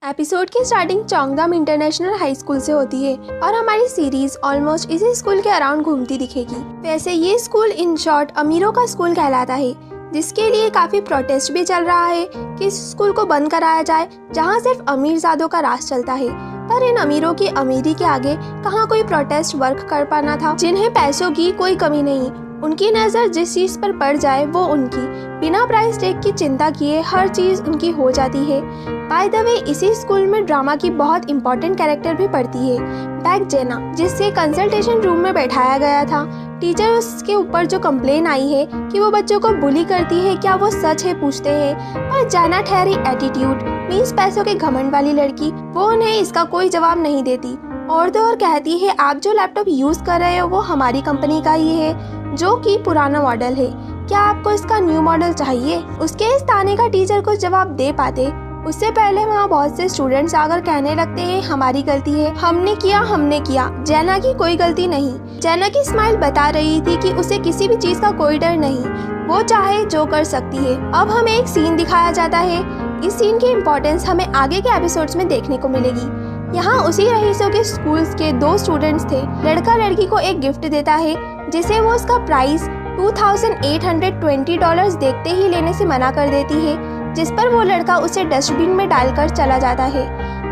Episode की starting चोंगदाम international high school से होती है और हमारी सीरीज ऑलमोस्ट इसी स्कूल के अराउंड घूमती दिखेगी। वैसे ये स्कूल इन शॉर्ट अमीरों का स्कूल कहलाता है, जिसके लिए काफी प्रोटेस्ट भी चल रहा है कि इस स्कूल को बंद कराया जाए, जहां सिर्फ अमीरजादों का राज चलता है। पर इन अमीरों की अमीरी के आगे कहाँ कोई प्रोटेस्ट वर्क कर पाना था। जिन्हें पैसों की कोई कमी नहीं, उनकी नज़र जिस चीज़ पर पड़ जाए वो उनकी, बिना प्राइस टैग की चिंता किए हर चीज़ उनकी हो जाती है। बाय द वे, इसी स्कूल में ड्रामा की बहुत इंपॉर्टेंट कैरेक्टर भी पढ़ती है, बैक जेना, जिससे कंसल्टेशन रूम में बैठाया गया था। टीचर उसके ऊपर जो कंप्लेन आई है कि वो बच्चों को बुली करती है, क्या वो सच है पूछते हैं, पर जाना ठहरी एटीट्यूड मीन्स पैसों के घमंड वाली लड़की, वो उन्हें इसका कोई जवाब नहीं देती और तो और कहती है आप जो लैपटॉप यूज़ कर रहे हो वो हमारी कंपनी का ही है, जो कि पुराना मॉडल है, क्या आपको इसका न्यू मॉडल चाहिए। उसके इस ताने का टीचर को जवाब दे पाते उससे पहले वहाँ बहुत से स्टूडेंट्स आकर कहने लगते हैं हमारी गलती है, हमने किया। जेना की कोई गलती नहीं। जेना की स्माइल बता रही थी कि उसे किसी भी चीज का कोई डर नहीं, वो चाहे जो कर सकती है। अब हमें एक सीन दिखाया जाता है, इस सीन की इम्पोर्टेंस हमें आगे के एपिसोड्स में देखने को मिलेगी। यहाँ उसी रईसों के स्कूल्स के दो स्टूडेंट्स थे। लड़का लड़की को एक गिफ्ट देता है, जिसे वो उसका प्राइस $2,820 देखते ही लेने से मना कर देती है, जिस पर वो लड़का उसे डस्टबिन में डालकर चला जाता है।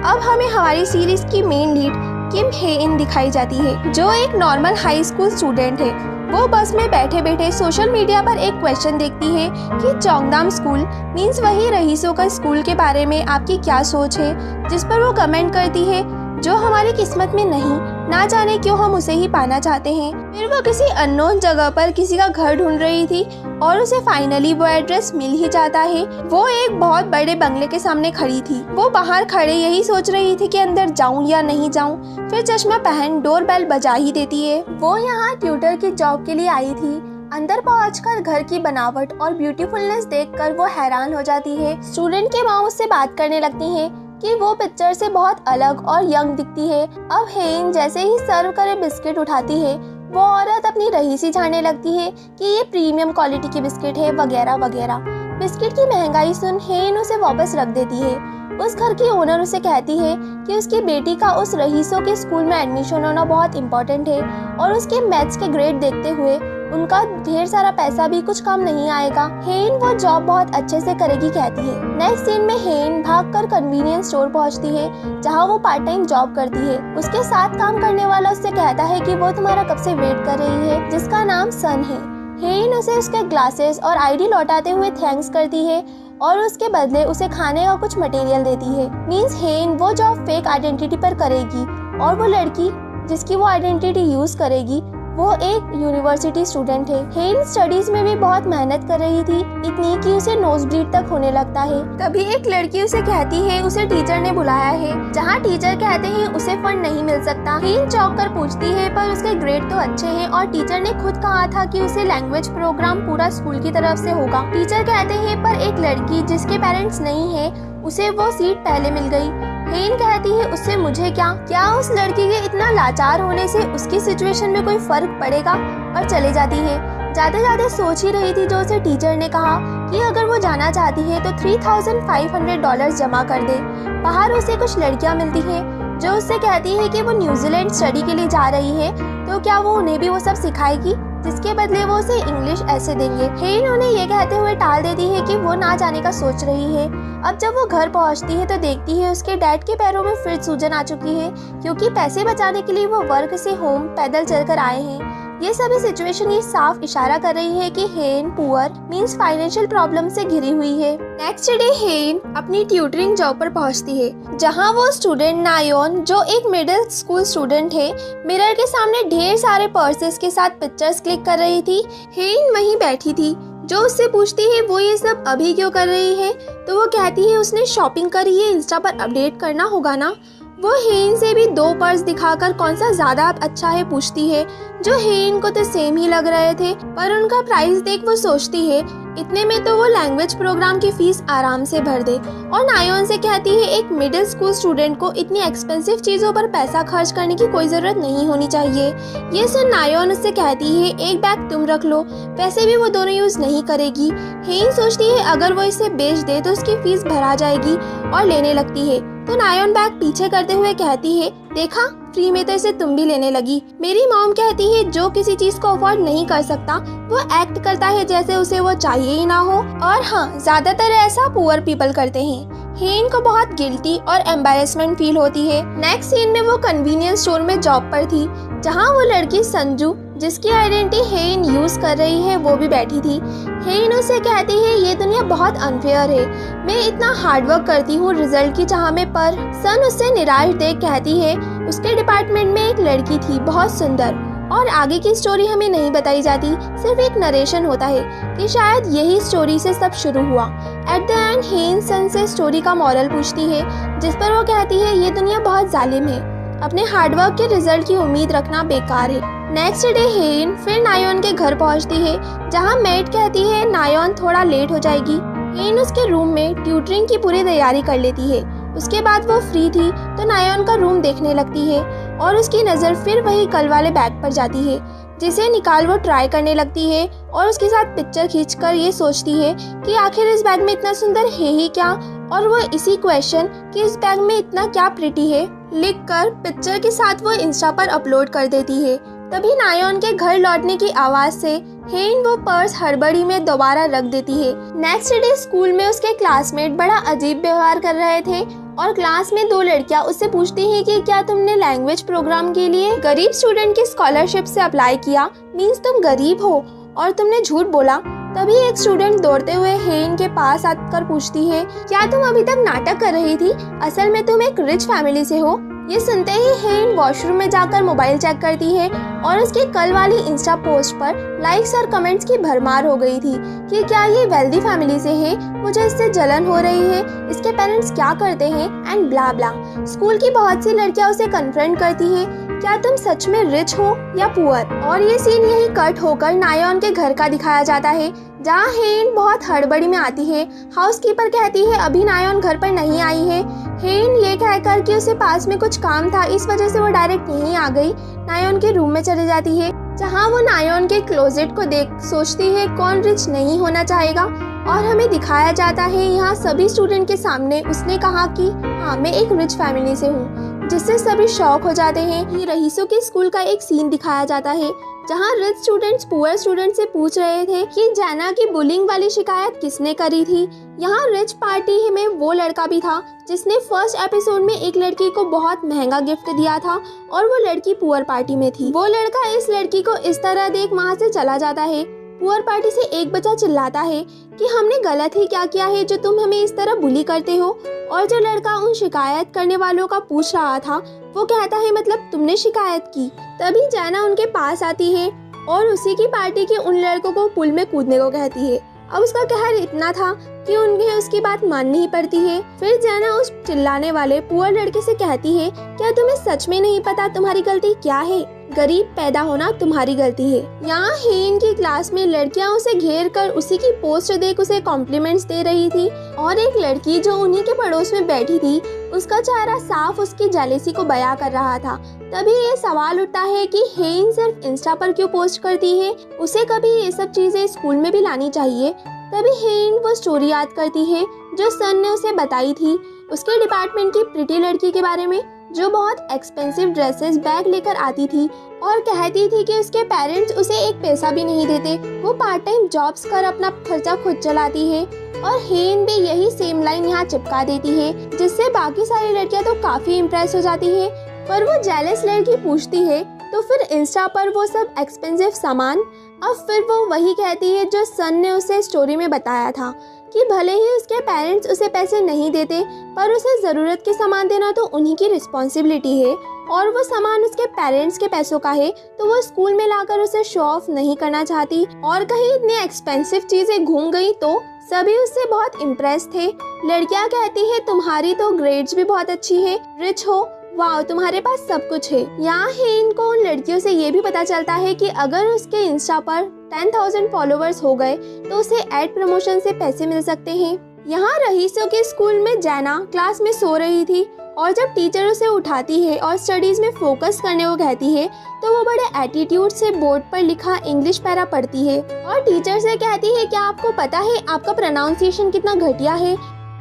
अब हमें हमारी सीरीज की मेन लीड किम हे इन दिखाई जाती है, जो एक नॉर्मल हाई स्कूल स्टूडेंट है। वो बस में बैठे बैठे सोशल मीडिया पर एक क्वेश्चन देखती है कि चोंगदाम स्कूल मीन्स वही रईसों का स्कूल के बारे में आपकी क्या सोच है, जिस पर वो कमेंट करती है जो हमारी किस्मत में नहीं, ना जाने क्यों हम उसे ही पाना चाहते हैं। फिर वो किसी अननोन जगह पर किसी का घर ढूंढ रही थी और उसे फाइनली वो एड्रेस मिल ही जाता है। वो एक बहुत बड़े बंगले के सामने खड़ी थी। वो बाहर खड़े यही सोच रही थी कि अंदर जाऊं या नहीं जाऊं। फिर चश्मा पहन डोरबेल बजा ही देती है। वो यहाँ ट्यूटर की जॉब के लिए आई थी। अंदर पहुंचकर घर की बनावट और ब्यूटीफुलनेस देखकर वो हैरान हो जाती है। स्टूडेंट की माँ उससे बात करने लगती है कि वो पिक्चर से बहुत अलग और यंग दिखती है। अब हेन जैसे ही सर्व करे बिस्किट उठाती है, वो औरत अपनी रईसी झाड़ने लगती है कि ये प्रीमियम क्वालिटी की बिस्किट है वगैरह वगैरह। बिस्किट की महंगाई सुन हेन उसे वापस रख देती है। उस घर की ओनर उसे कहती है कि उसकी बेटी का उस रईसों के स्कूल में एडमिशन होना बहुत इम्पोर्टेंट है और उसके मैथ्स के ग्रेड देखते हुए उनका ढेर सारा पैसा भी कुछ कम नहीं आएगा। हेन वो जॉब बहुत अच्छे से करेगी कहती है। नेक्स्ट सीन में हेन भागकर कन्वीनियंस स्टोर पहुंचती है, जहां वो पार्ट टाइम जॉब करती है। उसके साथ काम करने वाला उससे कहता है कि वो तुम्हारा कब से वेट कर रही है, जिसका नाम सन है। हेन उसे उसके ग्लासेस और आईडी लौटाते हुए थैंक्स करती है और उसके बदले उसे खाने का कुछ मटेरियल देती है। मीन्स हेन वो जॉब फेक आइडेंटिटी पर करेगी और वो लड़की जिसकी वो आइडेंटिटी यूज करेगी वो एक यूनिवर्सिटी स्टूडेंट है। हेन स्टडीज में भी बहुत मेहनत कर रही थी, इतनी कि उसे नोज ब्लीड तक होने लगता है। तभी एक लड़की उसे कहती है उसे टीचर ने बुलाया है, जहाँ टीचर कहते हैं उसे फंड नहीं मिल सकता। हेन चौंक कर पूछती है पर उसके ग्रेड तो अच्छे हैं और टीचर ने खुद कहा था कि उसे लैंग्वेज प्रोग्राम पूरा स्कूल की तरफ से होगा। टीचर कहते हैं पर एक लड़की जिसके पेरेंट्स नहीं है उसे वो सीट पहले मिल गई। हेन कहती है उससे मुझे क्या उस लड़की के इतना लाचार होने से उसकी सिचुएशन में कोई फर्क पड़ेगा, और चले जाती है। जाते जाते सोच ही रही थी जो उसे टीचर ने कहा कि अगर वो जाना चाहती है तो $3,500 जमा कर दे। बाहर उसे कुछ लड़कियां मिलती हैं जो उससे कहती है कि वो न्यूजीलैंड स्टडी के लिए जा रही है, तो क्या वो उन्हें भी वो सब सिखाएगी, जिसके बदले वो उसे इंग्लिश ऐसे देंगे। हेन उन्हें ये कहते हुए टाल देती है कि वो ना जाने का सोच रही है। अब जब वो घर पहुंचती है तो देखती है उसके डैड के पैरों में फिर सूजन आ चुकी है, क्योंकि पैसे बचाने के लिए वो वर्क से होम पैदल चलकर आए हैं। ये सभी सिचुएशन ये साफ इशारा कर रही है कि हेन पुअर मींस फाइनेंशियल प्रॉब्लम से घिरी हुई है। नेक्स्ट डे हेन अपनी ट्यूटरिंग जॉब पर पहुंचती है, जहां वो स्टूडेंट नायोन जो एक मिडिल स्कूल स्टूडेंट है, मिरर के सामने ढेर सारे पर्सेस के साथ पिक्चर्स क्लिक कर रही थी। हेन वहीं बैठी थी। जो उससे पूछती है वो ये सब अभी क्यों कर रही है, तो वो कहती है उसने शॉपिंग करी है, इंस्टा पर अपडेट करना होगा ना। वो हेन से भी दो पर्स दिखाकर कौन सा ज्यादा अच्छा है पूछती है, जो हेन को तो सेम ही लग रहे थे, पर उनका प्राइस देख वो सोचती है इतने में तो वो लैंग्वेज प्रोग्राम की फीस आराम से भर दे, और नायोन से कहती है एक मिडिल स्कूल स्टूडेंट को इतनी एक्सपेंसिव चीजों पर पैसा खर्च करने की कोई जरूरत नहीं होनी चाहिए। ये सुन नायोन उससे कहती है एक बैग तुम रख लो, वैसे भी वो दोनों यूज नहीं करेगी। हेन सोचती है अगर वो इसे बेच दे तो उसकी फीस भरा जाएगी और लेने लगती है। तो नायोन बैग पीछे करते हुए कहती है, देखा फ्री में तो इसे तुम भी लेने लगी। मेरी मॉम कहती है जो किसी चीज को अफोर्ड नहीं कर सकता वो एक्ट करता है जैसे उसे वो चाहिए ही ना हो। और हाँ, ज्यादातर ऐसा पुअर पीपल करते हैं। हेन को बहुत गिल्टी और एम्बैरेसमेंट फील होती है। नेक्स्ट सीन में वो कन्वीनियंस स्टोर में जॉब पर थी, जहाँ वो लड़की संजू, जिसकी आइडेंटिटी हेन यूज कर रही है, वो भी बैठी थी। हेन उसे कहती है ये दुनिया बहुत अनफेयर है, मैं इतना हार्डवर्क करती हूँ रिजल्ट की चाह में, पर सन उससे निराश देख कहती है उसके डिपार्टमेंट में एक लड़की थी बहुत सुंदर। और आगे की स्टोरी हमें नहीं बताई जाती, सिर्फ एक नरेशन होता है कि शायद यही स्टोरी से सब शुरू हुआ। एट द एंड हेन सन से स्टोरी का मॉरल पूछती है, जिस पर वो कहती है ये दुनिया बहुत जालिम है, अपने हार्डवर्क के रिजल्ट की उम्मीद रखना बेकार है। नेक्स्ट डे हेन फिर नायोन के घर पहुंचती है, जहां मेड कहती है नायोन थोड़ा लेट हो जाएगी। हेन उसके रूम में ट्यूटरिंग की पूरी तैयारी कर लेती है। उसके बाद वो फ्री थी तो नायोन का रूम देखने लगती है और उसकी नज़र फिर वही कल वाले बैग पर जाती है, जिसे निकाल वो ट्राई करने लगती है और उसके साथ पिक्चर खींचकर ये सोचती है कि आखिर इस बैग में इतना सुंदर है ही क्या, और वो इसी क्वेश्चन कि इस बैग में इतना क्या प्रिटी है लिखकर पिक्चर के साथ वो इंस्टा पर अपलोड कर देती है। तभी नायोन के घर लौटने की आवाज से हेन वो पर्स हड़बड़ी में दोबारा रख देती है। नेक्स्ट डे स्कूल में उसके क्लासमेट बड़ा अजीब व्यवहार कर रहे थे और क्लास में दो लड़कियां उससे पूछती हैं कि क्या तुमने लैंग्वेज प्रोग्राम के लिए गरीब स्टूडेंट की स्कॉलरशिप से अप्लाई किया, मीन्स तुम गरीब हो और तुमने झूठ बोला। तभी एक स्टूडेंट दौड़ते हुए हेन के पास आकर पूछती है, क्या तुम अभी तक नाटक कर रही थी, असल में तुम एक रिच फैमिली से हो। ये सुनते ही हेन वॉशरूम में जाकर मोबाइल चेक करती है और उसकी कल वाली इंस्टा पोस्ट पर लाइक्स और कमेंट्स की भरमार हो गई थी कि क्या ये वेल्दी फैमिली से है, मुझे इससे जलन हो रही है, इसके पेरेंट्स क्या करते हैं एंड ब्ला ब्ला। स्कूल की बहुत सी लड़कियां उसे कन्फ्रंट करती है, क्या तुम सच में रिच हो या पुअर। और ये सीन यही कट होकर नायोन के घर का दिखाया जाता है, जहाँ हेन बहुत हड़बड़ी में आती है। हाउसकीपर कहती है अभी नायोन घर पर नहीं आई है। हेन ये कहकर कि उसे पास में कुछ काम था, इस वजह से वो डायरेक्ट यहीं आ गई, नायोन के रूम में चली जाती है, जहाँ वो नायोन के क्लोजेट को देख सोचती है कौन रिच नहीं होना चाहेगा। और हमें दिखाया जाता है यहाँ सभी स्टूडेंट के सामने उसने कहा कि हाँ मैं एक रिच फैमिली से हूँ, जिससे सभी शॉक हो जाते हैं। ये रईसों के स्कूल का एक सीन दिखाया जाता है, जहाँ रिच स्टूडेंट्स पुअर स्टूडेंट से पूछ रहे थे कि जैना की बुलिंग वाली शिकायत किसने करी थी। यहाँ रिच पार्टी में वो लड़का भी था जिसने फर्स्ट एपिसोड में एक लड़की को बहुत महंगा गिफ्ट दिया था और वो लड़की पुअर पार्टी में थी। वो लड़का इस लड़की को इस तरह देख वहाँ से चला जाता है। पुअर पार्टी से एक बच्चा चिल्लाता है कि हमने गलत ही क्या किया है जो तुम हमें इस तरह बुली करते हो। और जो लड़का उन शिकायत करने वालों का पूछ रहा था वो कहता है मतलब तुमने शिकायत की। तभी जैना उनके पास आती है और उसी की पार्टी के उन लड़कों को पुल में कूदने को कहती है। अब उसका कहर इतना था कि उन्हें उसकी बात माननी ही पड़ती है। फिर जैना उस चिल्लाने वाले पुअर लड़के से कहती है, क्या तुम्हें सच में नहीं पता तुम्हारी गलती क्या है? गरीब पैदा होना तुम्हारी गलती है। यहाँ हेन की क्लास में लड़कियां उसे घेर कर उसी की पोस्ट देख उसे कॉम्प्लीमेंट्स दे रही थी और एक लड़की जो उन्हीं के पड़ोस में बैठी थी उसका चेहरा साफ उसकी जेलेसी को बयां कर रहा था। तभी ये सवाल उठता है कि हेन सिर्फ इंस्टा पर क्यों पोस्ट करती है, उसे कभी ये सब चीजें स्कूल में भी लानी चाहिए। तभी हेन वो स्टोरी याद करती है जो सन ने उसे बताई थी उसके डिपार्टमेंट की प्रिटी लड़की के बारे में, जो बहुत एक्सपेंसिव ड्रेसेस बैग लेकर आती थी और कहती थी कि उसके पेरेंट्स उसे एक पैसा भी नहीं देते, वो पार्ट टाइम जॉब्स कर अपना खर्चा खुद चलाती है। और हेन भी यही सेम लाइन यहाँ चिपका देती है, जिससे बाकी सारी लड़कियां तो काफी इम्प्रेस हो जाती है। पर वो जेलस लड़की पूछती है तो फिर इंस्टा पर वो सब एक्सपेंसिव सामान। अब फिर वो वही कहती है जो सन ने उसे स्टोरी में बताया था कि भले ही उसके पेरेंट्स उसे पैसे नहीं देते पर उसे ज़रूरत के सामान देना तो उन्हीं की रिस्पॉन्सिबिलिटी है और वो सामान उसके पेरेंट्स के पैसों का है तो वो स्कूल में लाकर उसे शो ऑफ नहीं करना चाहती। और कहीं इतनी एक्सपेंसिव चीज़ें घूम गई तो सभी उससे बहुत इम्प्रेस थे। लड़कियां कहती है तुम्हारी तो ग्रेड्स भी बहुत अच्छी है, रिच हो, वाह तुम्हारे पास सब कुछ है। यहाँ हेन को उन लड़कियों से ये भी पता चलता है कि अगर उसके इंस्टा पर 10,000 फॉलोवर्स हो गए तो उसे एड प्रमोशन से पैसे मिल सकते हैं। यहाँ रईसों के स्कूल में जैना क्लास में सो रही थी और जब टीचर उसे उठाती है और स्टडीज में फोकस करने को कहती है तो वो बड़े एटीट्यूड से बोर्ड पर लिखा इंग्लिश पैरा पढ़ती है और टीचर से कहती है क्या आपको पता है आपका प्रोनाउंसिएशन कितना घटिया है।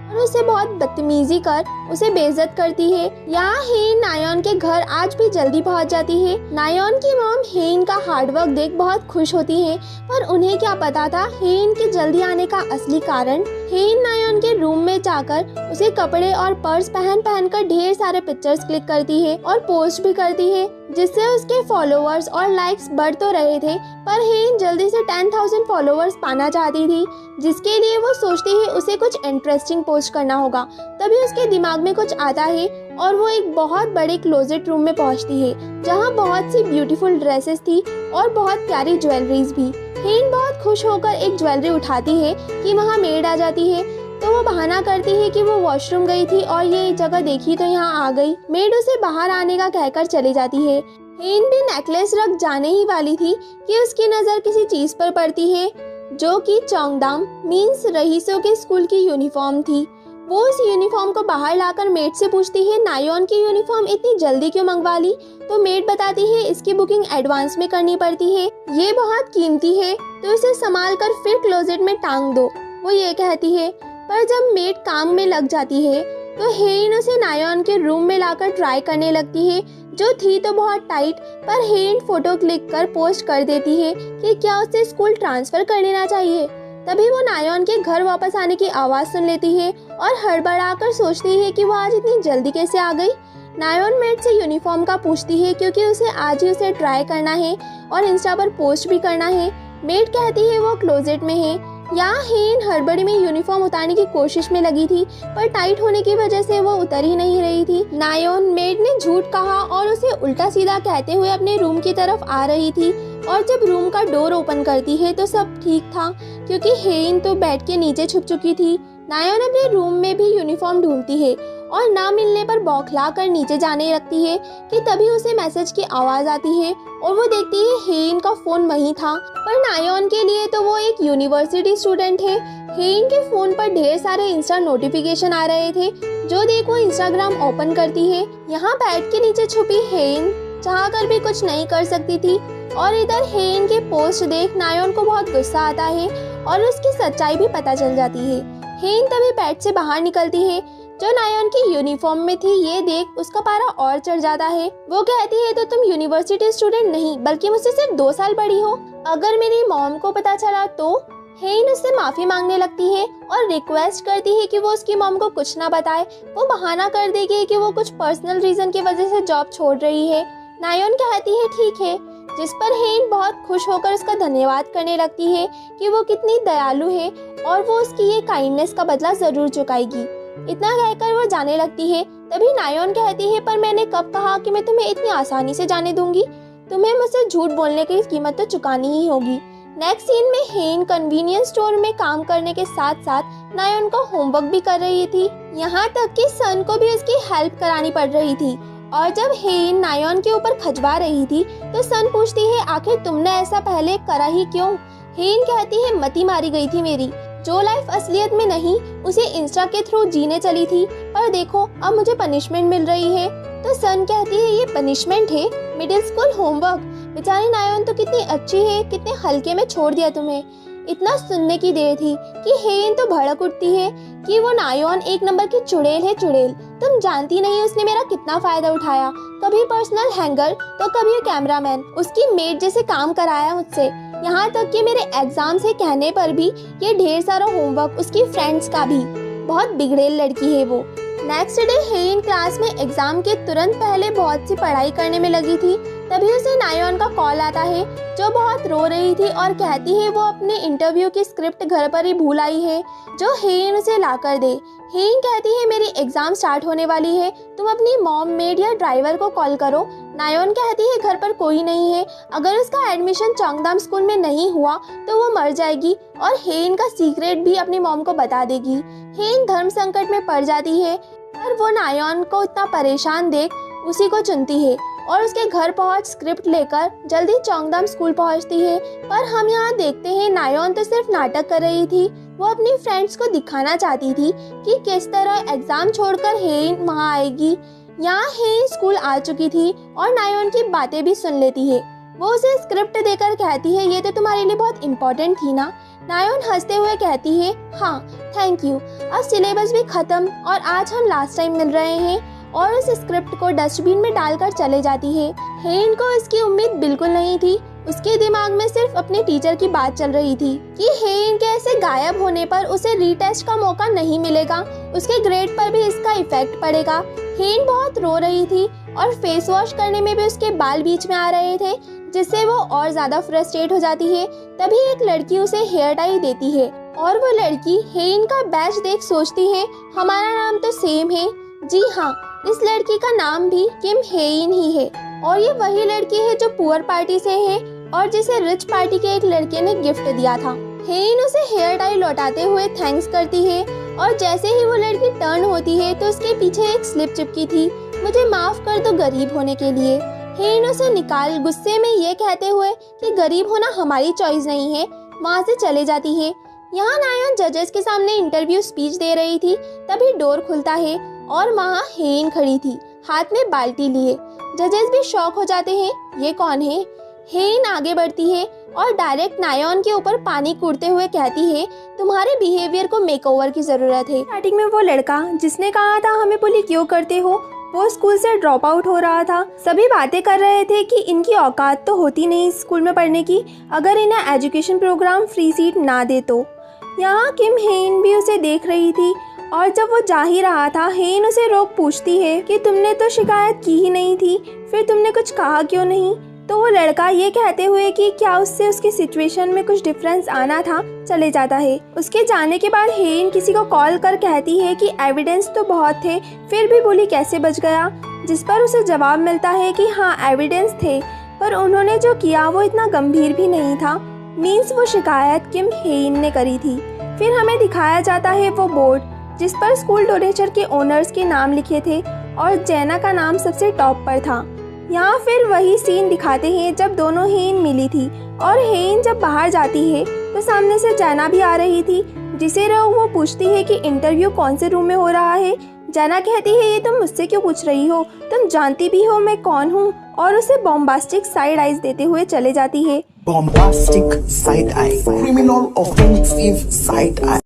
और उसे बहुत बदतमीजी कर उसे बेइज्जत करती है। यहाँ हेन नायोन के घर आज भी जल्दी पहुँच जाती है। नायोन की मॉम हेन का हार्डवर्क देख बहुत खुश होती है, पर उन्हें क्या पता था हेन के जल्दी आने का असली कारण। हेन नायोन के रूम में जाकर उसे कपड़े और पर्स पहन कर ढेर सारे पिक्चर्स क्लिक करती है और पोस्ट भी करती है, जिससे उसके फॉलोअर्स और लाइक्स बढ़ तो रहे थे, पर हेन जल्दी से 10,000 फॉलोअर्स पाना चाहती थी, जिसके लिए वो सोचती है उसे कुछ इंटरेस्टिंग पोस्ट करना होगा। तभी उसके दिमाग में कुछ आता है और वो एक बहुत बड़े क्लोजेट रूम में पहुंचती है, जहां बहुत सी ब्यूटीफुल ड्रेसेस थी और बहुत प्यारी ज्वेलरीज भी। हेन बहुत खुश होकर एक ज्वेलरी उठाती है कि वहाँ मेड आ जाती है, तो वो बहाना करती है कि वो वॉशरूम गई थी और ये जगह देखी तो यहाँ आ गई। मेड उसे बाहर आने का कहकर चली जाती है। हेन भी नेकलेस रख जाने ही वाली थी कि उसकी नज़र किसी चीज़ पर पड़ती है, जो कि चोंगदाम मीन्स रईसों के स्कूल की यूनिफॉर्म थी। वो उस यूनिफॉर्म को बाहर लाकर मेड से पूछती है नायोन की यूनिफॉर्म इतनी जल्दी क्यों मंगवा ली, तो मेड बताती है इसकी बुकिंग एडवांस में करनी पड़ती है, ये बहुत कीमती है, तो इसे संभाल कर फिर क्लोजेट में टांग दो, वो ये कहती है। पर जब मेड काम में लग जाती है तो हेन उसे नायोन के रूम में लाकर ट्राई करने लगती है, जो थी तो बहुत टाइट, पर हेन फोटो क्लिक कर पोस्ट कर देती है कि क्या उसे स्कूल ट्रांसफर कर लेना चाहिए। तभी वो नायोन के घर वापस आने की आवाज़ सुन लेती है और हड़बड़ाकर सोचती है कि वो आज इतनी जल्दी कैसे आ गई। नायोन मेड से यूनिफॉर्म का पूछती है क्योंकि उसे आज ही उसे ट्राई करना है और इंस्टा पर पोस्ट भी करना है। मेड कहती है वो क्लोजेट में है। यहाँ हेन हड़बड़ी में यूनिफॉर्म उतारने की कोशिश में लगी थी, पर टाइट होने की वजह से वो उतर ही नहीं रही थी। नायोन मेड ने झूठ कहा और उसे उल्टा सीधा कहते हुए अपने रूम की तरफ आ रही थी, और जब रूम का डोर ओपन करती है तो सब ठीक था, क्योंकि हेन तो बेड के नीचे छुप चुकी थी। नायोन अपने रूम में भी यूनिफॉर्म ढूंढती है और ना मिलने पर बौखला कर नीचे जाने लगती है कि तभी उसे मैसेज की आवाज़ आती है और वो देखती है हेन का फ़ोन वहीं था। पर नायोन के लिए तो वो एक यूनिवर्सिटी स्टूडेंट है। हेन के फ़ोन पर ढेर सारे इंस्टा नोटिफिकेशन आ रहे थे, जो देख वो इंस्टाग्राम ओपन करती है। यहाँ बेड के नीचे छुपी हेन चाह कर भी कुछ नहीं कर सकती थी, और इधर हेन के पोस्ट देख नायोन को बहुत गुस्सा आता है और उसकी सच्चाई भी पता चल जाती है। हेन तभी बेड से बाहर निकलती है, जो नायोन की यूनिफॉर्म में थी। ये देख उसका पारा और चढ़ जाता है। वो कहती है तो तुम यूनिवर्सिटी स्टूडेंट नहीं बल्कि मुझसे सिर्फ 2 साल बड़ी हो, अगर मेरी मॉम को पता चला तो। हेन उससे माफी मांगने लगती है और रिक्वेस्ट करती है कि वो उसकी मॉम को कुछ ना बताए। वो बहाना कर देगी कि वो कुछ पर्सनल रीजन की वजह से जॉब छोड़ रही है। नायोन कहती है ठीक है, जिस पर हेन बहुत खुश होकर उसका धन्यवाद करने लगती है कि वो कितनी दयालु है और वो उसकी ये काइंडनेस का बदला जरूर चुकाएगी। इतना कहकर वो जाने लगती है। तभी नायोन कहती है पर मैंने कब कहा कि मैं तुम्हें इतनी आसानी से जाने दूंगी, तुम्हें मुझसे झूठ बोलने की कीमत तो चुकानी ही होगी। नेक्स्ट सीन में हेन कन्वीनियंस स्टोर में काम करने के साथ साथ नायोन को होमवर्क भी कर रही थी, यहाँ तक कि सन को भी उसकी हेल्प करानी पड़ रही थी। और जब हेन नायोन के ऊपर खजवा रही थी तो सन पूछती है आखिर तुमने ऐसा पहले करा ही क्यों। हेन कहती है मती मारी गई थी मेरी, जो लाइफ असलियत में नहीं उसे इंस्टा के थ्रू जीने चली थी, पर देखो अब मुझे पनिशमेंट मिल रही है। तो सन कहती है ये पनिशमेंट है, मिडिल स्कूल होमवर्क। बेचारी नायोन तो कितनी अच्छी है, कितने हल्के में छोड़ दिया तुम्हें। इतना सुनने की देर थी कि हेन तो भड़क उठती है कि वो नायोन एक नंबर की चुड़ैल है, चुड़ैल। तुम जानती नहीं उसने मेरा कितना फायदा उठाया, कभी पर्सनल हैंगर तो कभी कैमरामैन, उसकी मेड जैसे काम कराया मुझसे, यहाँ तक कि मेरे एग्जाम से कहने पर भी ये ढेर सारा होमवर्क उसकी फ्रेंड्स का भी। बहुत बिगड़ेल लड़की है वो। नेक्स्ट डे हेन क्लास में एग्जाम के तुरंत पहले बहुत सी पढ़ाई करने में लगी थी। तभी उसे नायोन का कॉल आता है, जो बहुत रो रही थी और कहती है वो अपने इंटरव्यू की स्क्रिप्ट घर पर ही भूल आई है, जो हेन उसे ला कर दे। हेन कहती है मेरी एग्जाम स्टार्ट होने वाली है, तुम अपनी मॉम, मेड या ड्राइवर को कॉल करो। नायोन कहती है घर पर कोई नहीं है, अगर उसका एडमिशन चोंगदाम स्कूल में नहीं हुआ तो वो मर जाएगी और हेन का सीक्रेट भी अपनी मॉम को बता देगी। हेन धर्म संकट में पड़ जाती है, पर वो नायोन को इतना परेशान देख उसी को चुनती है और उसके घर पहुंच स्क्रिप्ट लेकर जल्दी चोंगदाम स्कूल पहुंचती है। पर हम यहाँ देखते हैं नायोन तो सिर्फ नाटक कर रही थी, वो अपनी फ्रेंड्स को दिखाना चाहती थी कि किस तरह एग्जाम छोड़कर हेन वहाँ आएगी। यहाँ हेन स्कूल आ चुकी थी और नायोन की बातें भी सुन लेती है। वो उसे स्क्रिप्ट देकर कहती है, ये तो तुम्हारे लिए बहुत इम्पोर्टेंट थी ना। नायोन हंसते हुए कहती है, हाँ थैंक यू, अब सिलेबस भी ख़त्म और आज हम लास्ट टाइम मिल रहे हैं, और उस स्क्रिप्ट को डस्टबिन में डालकर चले जाती है। हेन को इसकी उम्मीद बिल्कुल नहीं थी। उसके दिमाग में सिर्फ अपने टीचर की बात चल रही थी कि हेन के ऐसे गायब होने पर उसे रीटेस्ट का मौका नहीं मिलेगा, उसके ग्रेड पर भी इसका इफेक्ट पड़ेगा। हेन बहुत रो रही थी और फेस वॉश करने में भी उसके बाल बीच में आ रहे थे, जिससे वो और ज़्यादा फ्रस्ट्रेट हो जाती है। तभी एक लड़की उसे हेयर टाई देती है और वो लड़की हेन का बैच देख सोचती है, हमारा नाम तो सेम है। जी हाँ, इस लड़की का नाम भी किम हेइन ही है और ये वही लड़की है जो पुअर पार्टी से है और जिसे रिच पार्टी के एक लड़के ने गिफ्ट दिया था। हेइन उसे हेयर टाई लौटाते हुए थैंक्स करती है और जैसे ही वो लड़की टर्न होती है तो उसके पीछे एक स्लिप चिपकी थी, मुझे माफ कर दो गरीब होने के लिए। हेइन उसे निकाल गुस्से में ये कहते हुए कि गरीब होना हमारी चॉइस नहीं है, वहाँ से चले जाती है। यहाँ नायोन जजेस के सामने इंटरव्यू स्पीच दे रही थी, तभी डोर खुलता है और वहाँ हेन खड़ी थी, हाथ में बाल्टी लिए। जजेस भी शॉक हो जाते हैं, ये कौन है। हेन आगे बढ़ती है और डायरेक्ट नायोन के ऊपर पानी कूदते हुए कहती है, तुम्हारे बिहेवियर को मेकओवर की जरूरत है। स्टार्टिंग में वो लड़का जिसने कहा था हमें बुली क्यों करते हो, वो स्कूल से ड्रॉप आउट हो रहा था। सभी बातें कर रहे थे कि इनकी औकात तो होती नहीं स्कूल में पढ़ने की, अगर इन्हें एजुकेशन प्रोग्राम फ्री सीट ना दे तो। यहाँ किम हेन भी उसे देख रही थी और जब वो जा ही रहा था, हेन उसे रोक पूछती है कि तुमने तो शिकायत की ही नहीं थी, फिर तुमने कुछ कहा क्यों नहीं। तो वो लड़का ये कहते हुए कि क्या उससे उसकी सिचुएशन में कुछ डिफरेंस आना था, चले जाता है। उसके जाने के बाद हेन किसी को कॉल कर कहती है कि एविडेंस तो बहुत थे, फिर भी बुली कैसे बच गया, जिस पर उसे जवाब मिलता है कि हाँ एविडेंस थे, पर उन्होंने जो किया वो इतना गंभीर भी नहीं था। मीन्स वो शिकायत किम हेन ने करी थी। फिर हमें दिखाया जाता है वो बोर्ड जिस पर स्कूल डोनेचर के ओनर्स के नाम लिखे थे और जैना का नाम सबसे टॉप पर था। यहाँ फिर वही सीन दिखाते हैं जब दोनों हेन मिली थी और हेन जब बाहर जाती है तो सामने से जैना भी आ रही थी, जिसे वो पूछती है कि इंटरव्यू कौन से रूम में हो रहा है। जैना कहती है, ये तुम मुझसे क्यों पूछ रही हो, तुम जानती भी हो मैं कौन हूँ, और उसे बॉम्बास्टिक साइड आइज देते हुए चले जाती है। Bombastic side eye, criminal offensive side eye.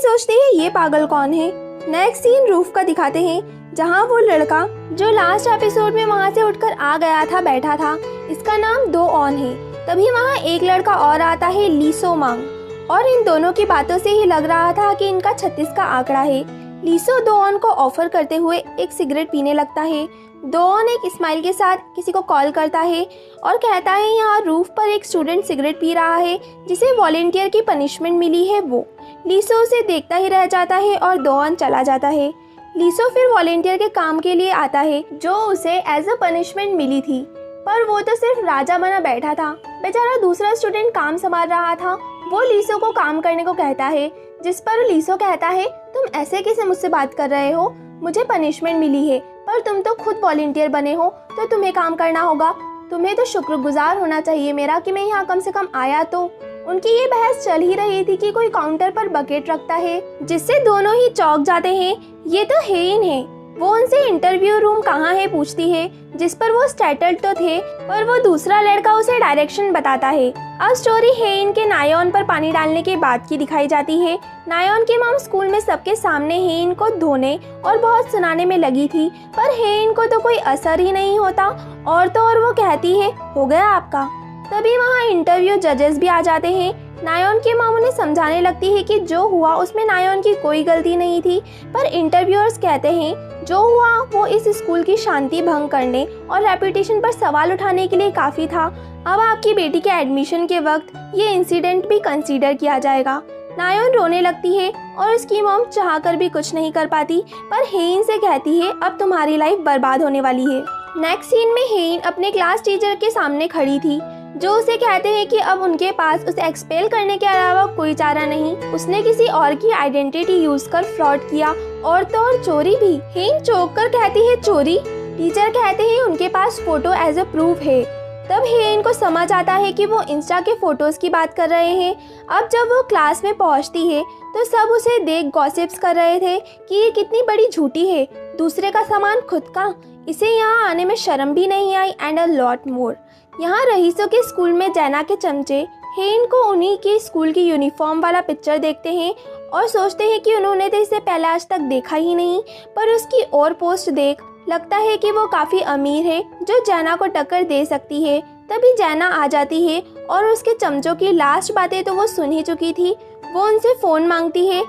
सोचते हैं ये पागल कौन है। नेक्स्ट सीन रूफ का दिखाते हैं जहाँ वो लड़का जो लास्ट एपिसोड में वहाँ से उठकर आ गया था बैठा था, इसका नाम दो ऑन है। तभी वहाँ एक लड़का और आता है, ली सो मांग, और इन दोनों की बातों से ही लग रहा था कि इनका 36 का आंकड़ा है। लीसो दो ऑन को ऑफर करते हुए एक सिगरेट पीने लगता है। दो ऑन एक स्माइल के साथ किसी को कॉल करता है और कहता है यहाँ रूफ पर एक स्टूडेंट सिगरेट पी रहा है जिसे वॉलेंटियर की पनिशमेंट मिली है। वो लीसो उसे देखता ही रह जाता है और दो ऑन चला जाता है। लीसो फिर वॉलेंटियर के काम के लिए आता है जो उसे एज अ पनिशमेंट मिली थी, पर वो तो सिर्फ राजा बना बैठा था। बेचारा दूसरा स्टूडेंट काम संभाल रहा था। वो लीसो को काम करने को कहता है, जिस पर लीसो कहता है, तुम ऐसे कैसे मुझसे बात कर रहे हो, मुझे पनिशमेंट मिली है पर तुम तो खुद वॉलेंटियर बने हो तो तुम्हें काम करना होगा, तुम्हें तो शुक्रगुजार होना चाहिए मेरा कि मैं यहाँ कम से कम आया तो। उनकी ये बहस चल ही रही थी कि कोई काउंटर पर बकेट रखता है, जिससे दोनों ही चौंक जाते हैं। ये तो हेन है। वो उनसे इंटरव्यू रूम कहाँ है पूछती है, जिस पर वो स्टैटल्ड तो थे पर वो दूसरा लड़का उसे डायरेक्शन बताता है। अब स्टोरी हेन के नायोन पर पानी डालने के बाद की दिखाई जाती है। नायोन की मॉम स्कूल में सबके सामने हेन को धोने और बहुत सुनाने में लगी थी, पर हेन को तो कोई असर ही नहीं होता, और तो और वो कहती है, हो गया आपका। तभी वहाँ इंटरव्यू जजेस भी आ जाते हैं। नायोन की मॉम उन्हें समझाने लगती है कि जो हुआ उसमें नायोन की कोई गलती नहीं थी, पर इंटरव्यूअर्स कहते हैं जो हुआ वो इस स्कूल की शांति भंग करने और रेपुटेशन पर सवाल उठाने के लिए काफ़ी था। अब आपकी बेटी के एडमिशन के वक्त ये इंसिडेंट भी कंसीडर किया जाएगा। नायोन रोने लगती है और उसकी मॉम चाहकर भी कुछ नहीं कर पाती, पर हेन से कहती है अब तुम्हारी लाइफ बर्बाद होने वाली है। नेक्स्ट सीन में हेन अपने क्लास टीचर के सामने खड़ी थी, जो उसे कहते हैं कि अब उनके पास उसे एक्सपेल करने के अलावा कोई चारा नहीं। उसने किसी और की आइडेंटिटी यूज कर फ्रॉड किया और तो और चोरी भी। हेन चौंक कर कहती है चोरी। टीचर कहते हैं उनके पास फोटो एज अ प्रूफ है। तब हेन को समझ आता है कि वो इंस्टा के फोटोज की बात कर रहे हैं। अब जब वो क्लास में पहुंचती है तो सब उसे देख गॉसिप्स कर रहे थे कि ये कितनी बड़ी झूठी है, दूसरे का सामान खुद का, इसे यहाँ आने में शर्म भी नहीं आई एंड अ लॉट मोर। यहाँ रईसों के स्कूल में जैना के चमचे हेन को उन्हीं की स्कूल की यूनिफॉर्म वाला पिक्चर देखते हैं और सोचते हैं कि उन्होंने तो इसे पहले आज तक देखा ही नहीं, पर उसकी और पोस्ट देख लगता है कि वो काफ़ी अमीर है जो जैना को टक्कर दे सकती है। तभी जैना आ जाती है और उसके चमचों की लास्ट बातें तो वो सुन ही चुकी थी। वो उनसे फ़ोन मांगती है,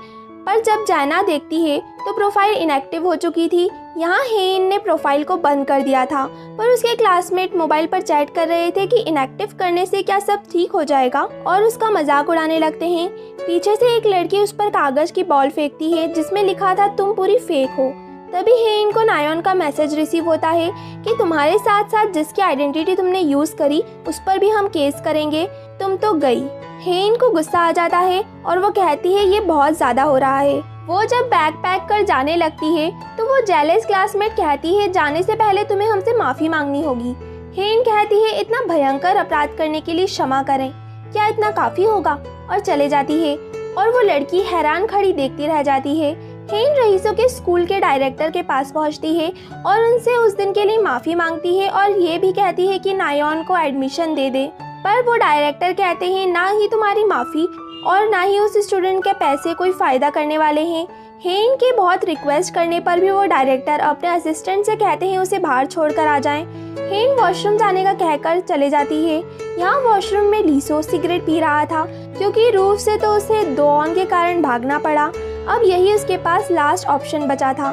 पर जब जैना देखती है तो प्रोफाइल इनएक्टिव हो चुकी थी। यहाँ हेन ने प्रोफाइल को बंद कर दिया था, पर उसके क्लासमेट मोबाइल पर चैट कर रहे थे कि इनएक्टिव करने से क्या सब ठीक हो जाएगा और उसका मजाक उड़ाने लगते हैं। पीछे से एक लड़की उस पर कागज की बॉल फेंकती है जिसमें लिखा था तुम पूरी फेक हो। तभी हेन को नायोन का मैसेज रिसीव होता है कि तुम्हारे साथ साथ जिसकी आइडेंटिटी तुमने यूज करी उस पर भी हम केस करेंगे, तुम तो गई। हेन को गुस्सा आ जाता है और वो कहती है ये बहुत ज्यादा हो रहा है। वो जब बैग पैक कर जाने लगती है तो वो जेलस क्लासमेट कहती है जाने से पहले तुम्हें हमसे माफी मांगनी होगी। हेन कहती है इतना भयंकर अपराध करने के लिए क्षमा करें, क्या इतना काफी होगा, और चले जाती है। और वो लड़की हैरान खड़ी देखती रह जाती है। हेन रईसों के स्कूल के डायरेक्टर के पास पहुंचती है और उनसे उस दिन के लिए माफ़ी मांगती है और ये भी कहती है कि नायोन को एडमिशन दे दे। पर वो डायरेक्टर कहते हैं ना ही तुम्हारी माफ़ी और ना ही उस स्टूडेंट के पैसे कोई फ़ायदा करने वाले हैं। हेन के बहुत रिक्वेस्ट करने पर भी वो डायरेक्टर अपने असिस्टेंट से कहते हैं उसे बाहर छोड़कर आ जाएं। हेन वॉशरूम जाने का कहकर चले जाती है। यहाँ वॉशरूम में लीसो सिगरेट पी रहा था क्योंकि रूफ से तो उसे दौड़ के कारण भागना पड़ा। अब यही उसके पास लास्ट ऑप्शन बचा था।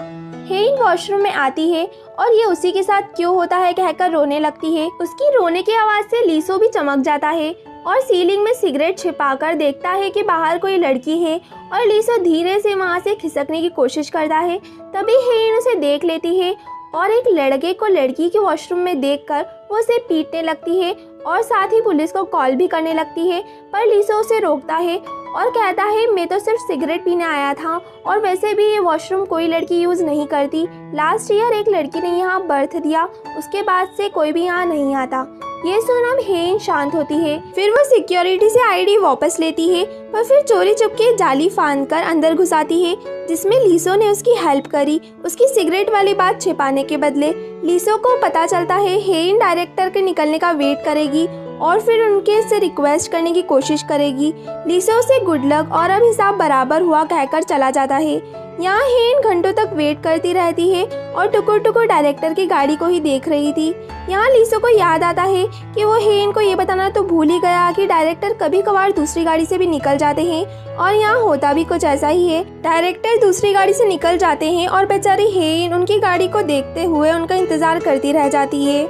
हेन वॉशरूम में आती है और ये उसी के साथ क्यों होता है कहकर रोने लगती है। उसकी रोने की आवाज़ से लीसो भी चमक जाता है और सीलिंग में सिगरेट छिपाकर देखता है कि बाहर कोई लड़की है और लीसो धीरे से वहाँ से खिसकने की कोशिश करता है। तभी हेन उसे देख लेती है और एक लड़के को लड़की के वॉशरूम में देखकर वो उसे पीटने लगती है और साथ ही पुलिस को कॉल भी करने लगती है। पर लीसो उसे रोकता है और कहता है मैं तो सिर्फ सिगरेट पीने आया था और वैसे भी ये वॉशरूम कोई लड़की यूज़ नहीं करती। लास्ट ईयर एक लड़की ने यहाँ बर्थ दिया, उसके बाद से कोई भी यहाँ नहीं आता। ये सुन अब हेन शांत होती है। फिर वो सिक्योरिटी से आईडी वापस लेती है पर फिर चोरी चुपके जाली फांद कर अंदर घुसाती है जिसमें लीसो ने उसकी हेल्प करी उसकी सिगरेट वाली बात छिपाने के बदले। लीसो को पता चलता है हेन डायरेक्टर के निकलने का वेट करेगी और फिर उनके से रिक्वेस्ट करने की कोशिश करेगी। लीसो से गुड लक और अब हिसाब बराबर हुआ कहकर चला जाता है। यहाँ हेन घंटों तक वेट करती रहती है और टुकुर टुकुर डायरेक्टर की गाड़ी को ही देख रही थी। यहाँ लीसो को याद आता है कि वो हेन को ये बताना तो भूल ही गया कि डायरेक्टर कभी कभार दूसरी गाड़ी से भी निकल जाते हैं और यहाँ होता भी कुछ ऐसा ही है। डायरेक्टर दूसरी गाड़ी से निकल जाते हैं और बेचारी हेन उनकी गाड़ी को देखते हुए उनका इंतजार करती रह जाती है।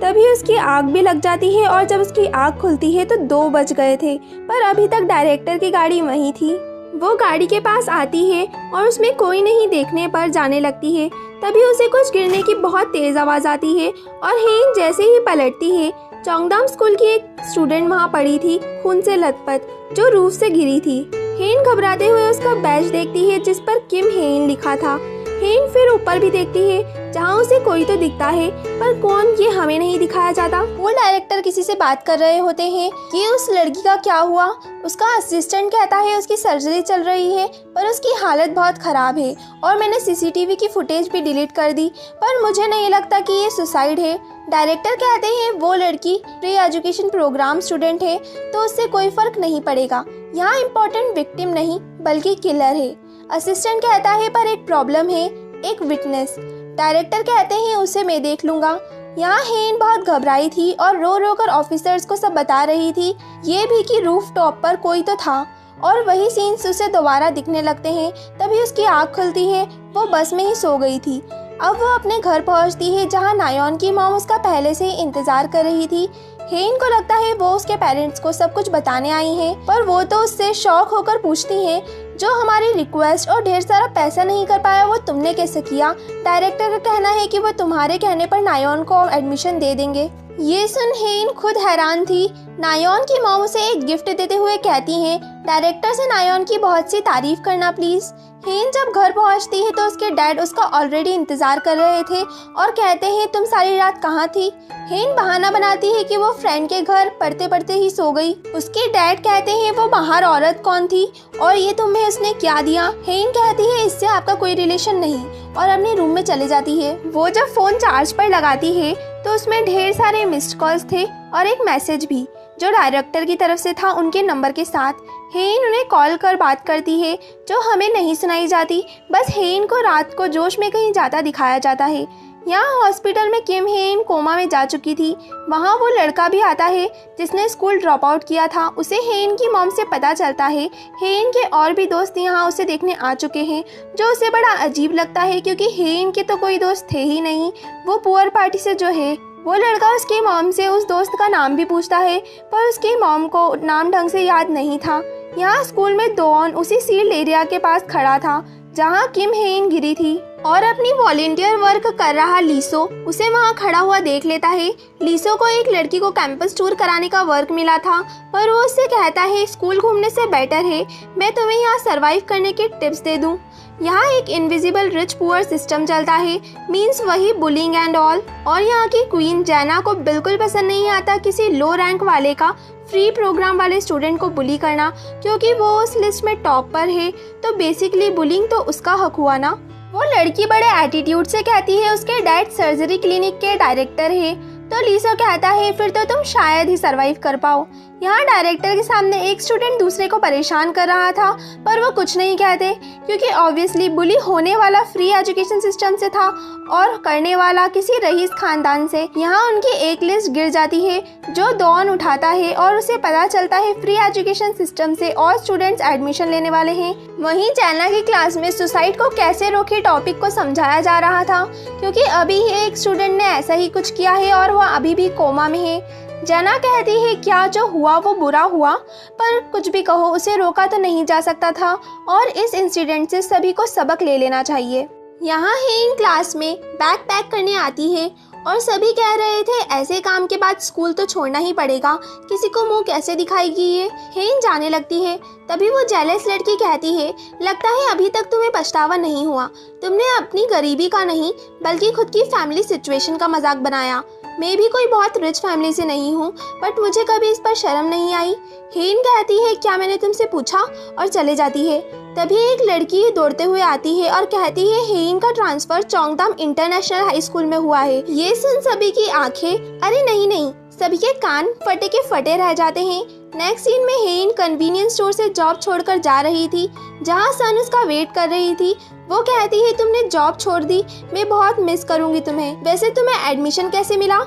तभी उसकी आँख भी लग जाती है और जब उसकी आँख खुलती है तो 2 बज गए थे पर अभी तक डायरेक्टर की गाड़ी वहीं थी। वो गाड़ी के पास आती है और उसमें कोई नहीं देखने पर जाने लगती है। तभी उसे कुछ गिरने की बहुत तेज आवाज़ आती है और हेन जैसे ही पलटती है चोंगदाम स्कूल की एक स्टूडेंट वहाँ पड़ी थी खून से लथपथ जो रूफ से गिरी थी। हेन घबराते हुए उसका बैज देखती है जिस पर किम हेन लिखा था। हेन फिर ऊपर भी देखती है जहाँ उसे कोई तो दिखता है पर कौन ये हमें नहीं दिखाया जाता। वो डायरेक्टर किसी से बात कर रहे होते हैं कि उस लड़की का क्या हुआ। उसका असिस्टेंट कहता है उसकी सर्जरी चल रही है पर उसकी हालत बहुत ख़राब है और मैंने सीसीटीवी की फुटेज भी डिलीट कर दी पर मुझे नहीं लगता कि ये सुसाइड है। डायरेक्टर कहते हैं वो लड़की प्री एजुकेशन प्रोग्राम स्टूडेंट है तो उससे कोई फ़र्क नहीं पड़ेगा। यहाँ इम्पोर्टेंट विक्टिम नहीं बल्कि किलर है। असिस्टेंट कहता है पर एक प्रॉब्लम है, एक विटनेस। डायरेक्टर कहते हैं उसे मैं देख लूँगा। यहाँ हेन बहुत घबराई थी और रो रो कर ऑफिसर्स को सब बता रही थी, ये भी कि रूफ टॉप पर कोई तो था और वही सीन्स उसे दोबारा दिखने लगते हैं। तभी उसकी आँख खुलती है, वो बस में ही सो गई थी। अब वो अपने घर पहुंचती है जहां नायोन की मॉम उसका पहले से ही इंतजार कर रही थी। हेन को लगता है वो उसके पेरेंट्स को सब कुछ बताने आई हैं, पर वो तो उससे शॉक होकर पूछती है जो हमारी रिक्वेस्ट और ढेर सारा पैसा नहीं कर पाया वो तुमने कैसे किया। डायरेक्टर का कहना है कि वो तुम्हारे कहने पर नायोन को एडमिशन दे देंगे। ये सुन हेन खुद हैरान थी। नायोन की मॉम उसे एक गिफ्ट देते हुए कहती हैं डायरेक्टर से नायोन की बहुत सी तारीफ करना प्लीज। हेन जब घर पहुंचती है तो उसके डैड उसका ऑलरेडी इंतजार कर रहे थे और कहते हैं तुम सारी रात कहाँ थी। हेन बहाना बनाती है कि वो फ्रेंड के घर पढ़ते पढ़ते ही सो गई। उसके डैड कहते हैं वो बाहर औरत कौन थी और ये तुम्हें उसने क्या दिया। हेन कहती है इससे आपका कोई रिलेशन नहीं और अपने रूम में चले जाती है। वो जब फोन चार्ज पर लगाती है तो उसमें ढेर सारे मिस्ड कॉल्स थे और एक मैसेज भी जो डायरेक्टर की तरफ से था उनके नंबर के साथ। हेन उन्हें कॉल कर बात करती है जो हमें नहीं सुनाई जाती, बस हेन को रात को जोश में कहीं जाता दिखाया जाता है। यहाँ हॉस्पिटल में किम हेन कोमा में जा चुकी थी। वहाँ वो लड़का भी आता है जिसने स्कूल ड्रॉप आउट किया था। उसे हेन की मॉम से पता चलता है हेन के और भी दोस्त यहाँ उसे देखने आ चुके हैं, जो उसे बड़ा अजीब लगता है क्योंकि हेन के तो कोई दोस्त थे ही नहीं। वो पुअर पार्टी से जो है, वो लड़का उसकी मॉम से उस दोस्त का नाम भी पूछता है, पर उसकी मॉम को नाम ढंग से याद नहीं था। यहाँ स्कूल में डॉन उसी सील्ड एरिया के पास खड़ा था जहाँ किम हेन गिरी थी और अपनी वॉलेंटियर वर्क कर रहा लीसो उसे वहाँ खड़ा हुआ देख लेता है। लीसो को एक लड़की को कैंपस टूर कराने का वर्क मिला था, पर वो उससे कहता है स्कूल घूमने से बेटर है मैं तुम्हें यहाँ सरवाइव करने के टिप्स दे दूँ। यहाँ एक इनविजिबल रिच पुअर सिस्टम चलता है, मीन्स वही बुलिंग एंड ऑल। और यहाँ की क्वीन जैना को बिल्कुल पसंद नहीं आता किसी लो रैंक वाले का फ्री प्रोग्राम वाले स्टूडेंट को बुली करना, क्योंकि वो उस लिस्ट में टॉप पर है, तो बेसिकली बुलिंग तो उसका हक हुआ ना। वो लड़की बड़े एटीट्यूड से कहती है उसके डैड सर्जरी क्लिनिक के डायरेक्टर है, तो लीसो कहता है फिर तो तुम शायद ही सरवाइव कर पाओ। यहाँ डायरेक्टर के सामने एक स्टूडेंट दूसरे को परेशान कर रहा था, पर वो कुछ नहीं कहते क्योंकि ऑब्वियसली बुली होने वाला फ्री एजुकेशन सिस्टम से था और करने वाला किसी रईस खानदान से। यहाँ उनकी एक लिस्ट गिर जाती है जो डॉन उठाता है और उसे पता चलता है फ्री एजुकेशन सिस्टम से और स्टूडेंट्स एडमिशन लेने वाले हैं। वहीं जैना की क्लास में सुसाइड को कैसे रोके टॉपिक को समझाया जा रहा था, क्योंकि अभी ही एक स्टूडेंट ने ऐसा ही कुछ किया है और वह अभी भी कोमा में है। जैना कहती है क्या जो हुआ वो बुरा हुआ, पर कुछ भी कहो उसे रोका तो नहीं जा सकता था और इस इंसिडेंट से सभी को सबक ले लेना चाहिए। यहाँ हेन क्लास में बैग पैक करने आती है और सभी कह रहे थे ऐसे काम के बाद स्कूल तो छोड़ना ही पड़ेगा, किसी को मुंह कैसे दिखाएगी ये। हेन जाने लगती है, तभी वो जेलस लड़की कहती है लगता है अभी तक तुम्हें पछतावा नहीं हुआ, तुमने अपनी गरीबी का नहीं बल्कि खुद की फैमिली सिचुएशन का मजाक बनाया। मैं भी कोई बहुत रिच फैमिली से नहीं हूँ, बट मुझे कभी इस पर शर्म नहीं आई। हेन कहती है क्या मैंने तुमसे पूछा, और चले जाती है। तभी एक लड़की दौड़ते हुए आती है और कहती है हेन का ट्रांसफर चौंगदाम इंटरनेशनल हाई स्कूल में हुआ है। ये सुन सभी की आंखें, अरे नहीं, सभी के कान फटे के फटे रह जाते हैं। नेक्स्ट सीन में हेन कन्वीनियंस स्टोर से जॉब छोड़कर जा रही थी जहाँ सन उसका वेट कर रही थी। वो कहती है तुमने जॉब छोड़ दी, मैं बहुत मिस करूंगी तुम्हें। वैसे तुम्हें एडमिशन कैसे मिला,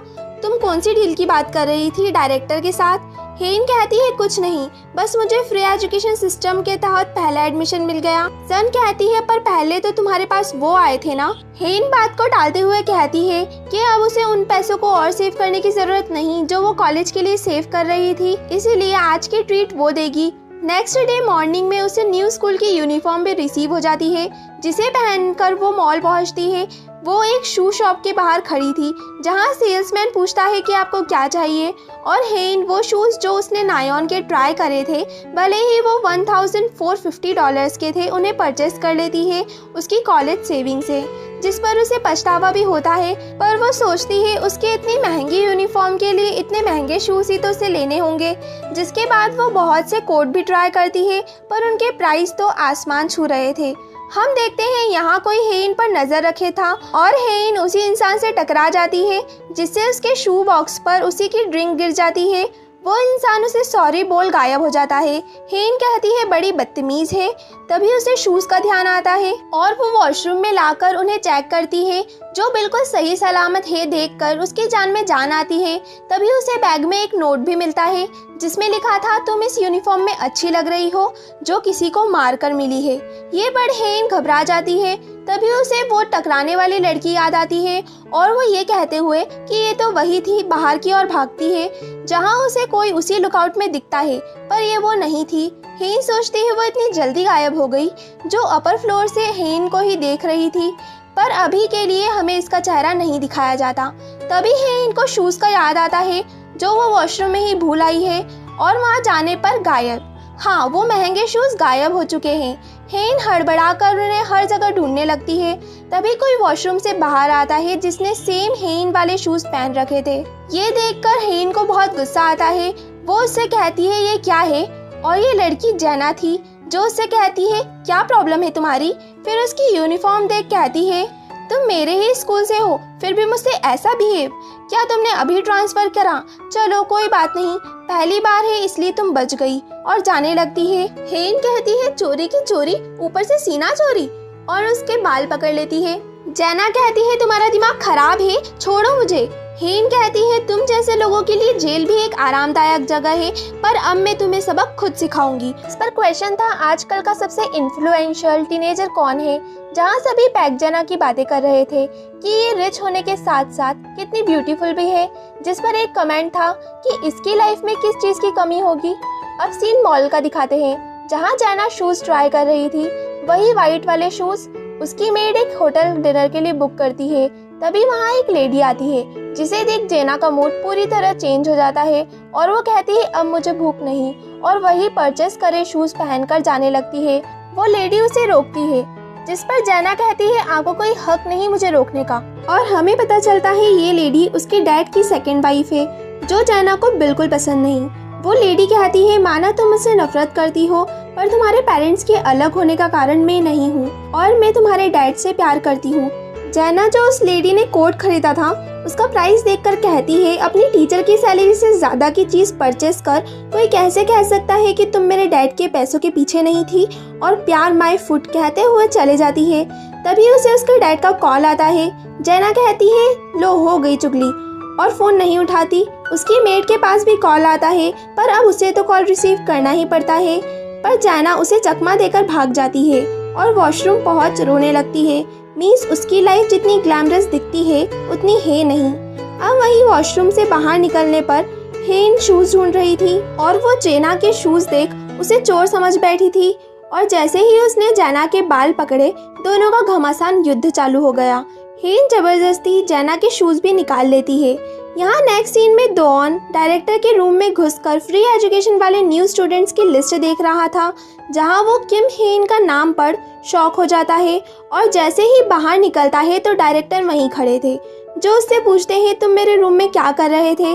तुम कौन सी डील की बात कर रही थी डायरेक्टर के साथ। हेन कहती है कुछ नहीं, बस मुझे फ्री एजुकेशन सिस्टम के तहत पहला एडमिशन मिल गया। सन कहती है पर पहले तो तुम्हारे पास वो आए थे ना। हेन बात को टालते हुए कहती है कि अब उसे उन पैसों को और सेव करने की जरूरत नहीं जो वो कॉलेज के लिए सेव कर रही थी, इसीलिए आज की ट्रीट वो देगी। नेक्स्ट डे मॉर्निंग में उसे न्यू स्कूल की यूनिफॉर्म भी रिसीव हो जाती है, जिसे पहनकर वो मॉल पहुंचती है। वो एक शू शॉप के बाहर खड़ी थी जहां सेल्समैन पूछता है कि आपको क्या चाहिए, और हेन वो शूज जो उसने नायॉन के ट्राई करे थे, भले ही वो $1450 के थे, उन्हें परचेस कर लेती है उसकी कॉलेज सेविंग से, जिस पर उसे पछतावा भी होता है। पर वो सोचती है उसके इतनी महंगी यूनिफॉर्म के लिए इतने महंगे शूज ही तो उसे लेने होंगे। जिसके बाद वो बहुत से कोट भी ट्राई करती है, पर उनके प्राइस तो आसमान छू रहे थे। हम देखते हैं यहाँ कोई हेन पर नजर रखे था और हेन उसी इंसान से टकरा जाती है, जिससे उसके शू बॉक्स पर उसी की ड्रिंक गिर जाती है। वो इंसान उसे सॉरी बोल गायब हो जाता है। हेन कहती है बड़ी बदतमीज है। तभी उसे शूज का ध्यान आता है और वो वॉशरूम में लाकर उन्हें चेक करती है, जो बिल्कुल सही सलामत है देखकर उसकी जान में जान आती है। तभी उसे बैग में एक नोट भी मिलता है जिसमें लिखा था तुम इस यूनिफॉर्म में अच्छी लग रही हो, जो किसी को मार कर मिली है। ये पढ़ हेन घबरा जाती है। तभी उसे वो टकराने वाली लड़की याद आती है और वो ये कहते हुए कि ये तो वही थी बाहर की ओर भागती है, जहाँ उसे कोई उसी लुकआउट में दिखता है, पर ये वो नहीं थी। हेन सोचती है वो इतनी जल्दी गायब हो गई, जो अपर फ्लोर से हेन को ही देख रही थी, पर अभी के लिए हमें इसका चेहरा नहीं दिखाया जाता। तभी हेन को शूज का याद आता है जो वो वॉशरूम में ही भूल आई है, और वहाँ जाने पर गायब। हाँ, वो महंगे शूज गायब हो चुके हैं। हेन हड़बड़ाकर उन्हें हर जगह ढूंढने लगती है। तभी कोई वॉशरूम से बाहर आता है जिसने सेम हेन वाले शूज पहन रखे थे। ये देखकर हेन को बहुत गुस्सा आता है। वो उससे कहती है ये क्या है, और ये लड़की जैना थी जो उससे कहती है क्या प्रॉब्लम है तुम्हारी। फिर उसकी यूनिफॉर्म देख कहती है तुम मेरे ही स्कूल से हो, फिर भी मुझसे ऐसा बिहेव। क्या तुमने अभी ट्रांसफ़र करा? चलो कोई बात नहीं, पहली बार है इसलिए तुम बच गई। और जाने लगती है। हेन कहती है चोरी की चोरी, ऊपर से सीना चोरी, और उसके बाल पकड़ लेती है। जैना कहती है तुम्हारा दिमाग खराब है, छोड़ो मुझे। हेन कहती है तुम जैसे लोगों के लिए जेल भी एक आरामदायक जगह है, पर अब मैं तुम्हें सबक खुद सिखाऊंगी। इस पर क्वेश्चन था आजकल का सबसे इन्फ्लुएंशियल टीनेजर कौन है, जहाँ सभी पैक जेना की बातें कर रहे थे कि ये रिच होने के साथ साथ कितनी ब्यूटीफुल भी है, जिस पर एक कमेंट था कि इसकी लाइफ में किस चीज़ की कमी होगी। अब सीन मॉल का दिखाते हैं, जहाँ जैना शूज़ ट्राई कर रही थी, वही वाइट वाले शूज़ उसकी मेड एक होटल डिनर के लिए बुक करती है। तभी वहाँ एक लेडी आती है, जिसे देख जेना का मूड पूरी तरह चेंज हो जाता है और वो कहती है अब मुझे भूख नहीं, और वही परचेस करे शूज़ पहनकर जाने लगती है। वो लेडी उसे रोकती है, जिस पर जेना कहती है आपको कोई हक नहीं मुझे रोकने का। और हमें पता चलता है ये लेडी उसके डैड की सेकंड वाइफ है, जो जेना को बिल्कुल पसंद नहीं। वो लेडी कहती है माना तुम मुझसे नफरत करती हो, पर तुम्हारे पेरेंट्स के अलग होने का कारण मैं नहीं हूँ, और मैं तुम्हारे डैड से प्यार करती हूँ। जैना जो उस लेडी ने कोट खरीदा था, उसका प्राइस देखकर कहती है अपनी टीचर की सैलरी से ज़्यादा की चीज़ परचेस कर कोई कैसे कह सकता है कि तुम मेरे डैड के पैसों के पीछे नहीं थी, और प्यार माय फुट कहते हुए चले जाती है। तभी उसे उसके डैड का कॉल आता है। जैना कहती है लो हो गई चुगली, और फ़ोन नहीं उठाती। उसकी मेड के पास भी कॉल आता है, पर अब उसे तो कॉल रिसीव करना ही पड़ता है। पर जैना उसे चकमा देकर भाग जाती है और वॉशरूम पहुंच रोने लगती है। मीन्स उसकी लाइफ जितनी ग्लैमरस दिखती है उतनी है नहीं। अब वही वॉशरूम से बाहर निकलने पर हेन शूज़ ढूंढ रही थी, और वो जैना के शूज़ देख उसे चोर समझ बैठी थी। और जैसे ही उसने जैना के बाल पकड़े, दोनों का घमासान युद्ध चालू हो गया। हेन जबरदस्ती जैना के शूज़ भी निकाल लेती है। यहाँ नेक्स्ट सीन में डॉन डायरेक्टर के रूम में घुसकर फ्री एजुकेशन वाले न्यू स्टूडेंट्स की लिस्ट देख रहा था, जहाँ वो किम हेन का नाम पढ़ शॉक हो जाता है। और जैसे ही बाहर निकलता है तो डायरेक्टर वहीं खड़े थे, जो उससे पूछते हैं तुम मेरे रूम में क्या कर रहे थे।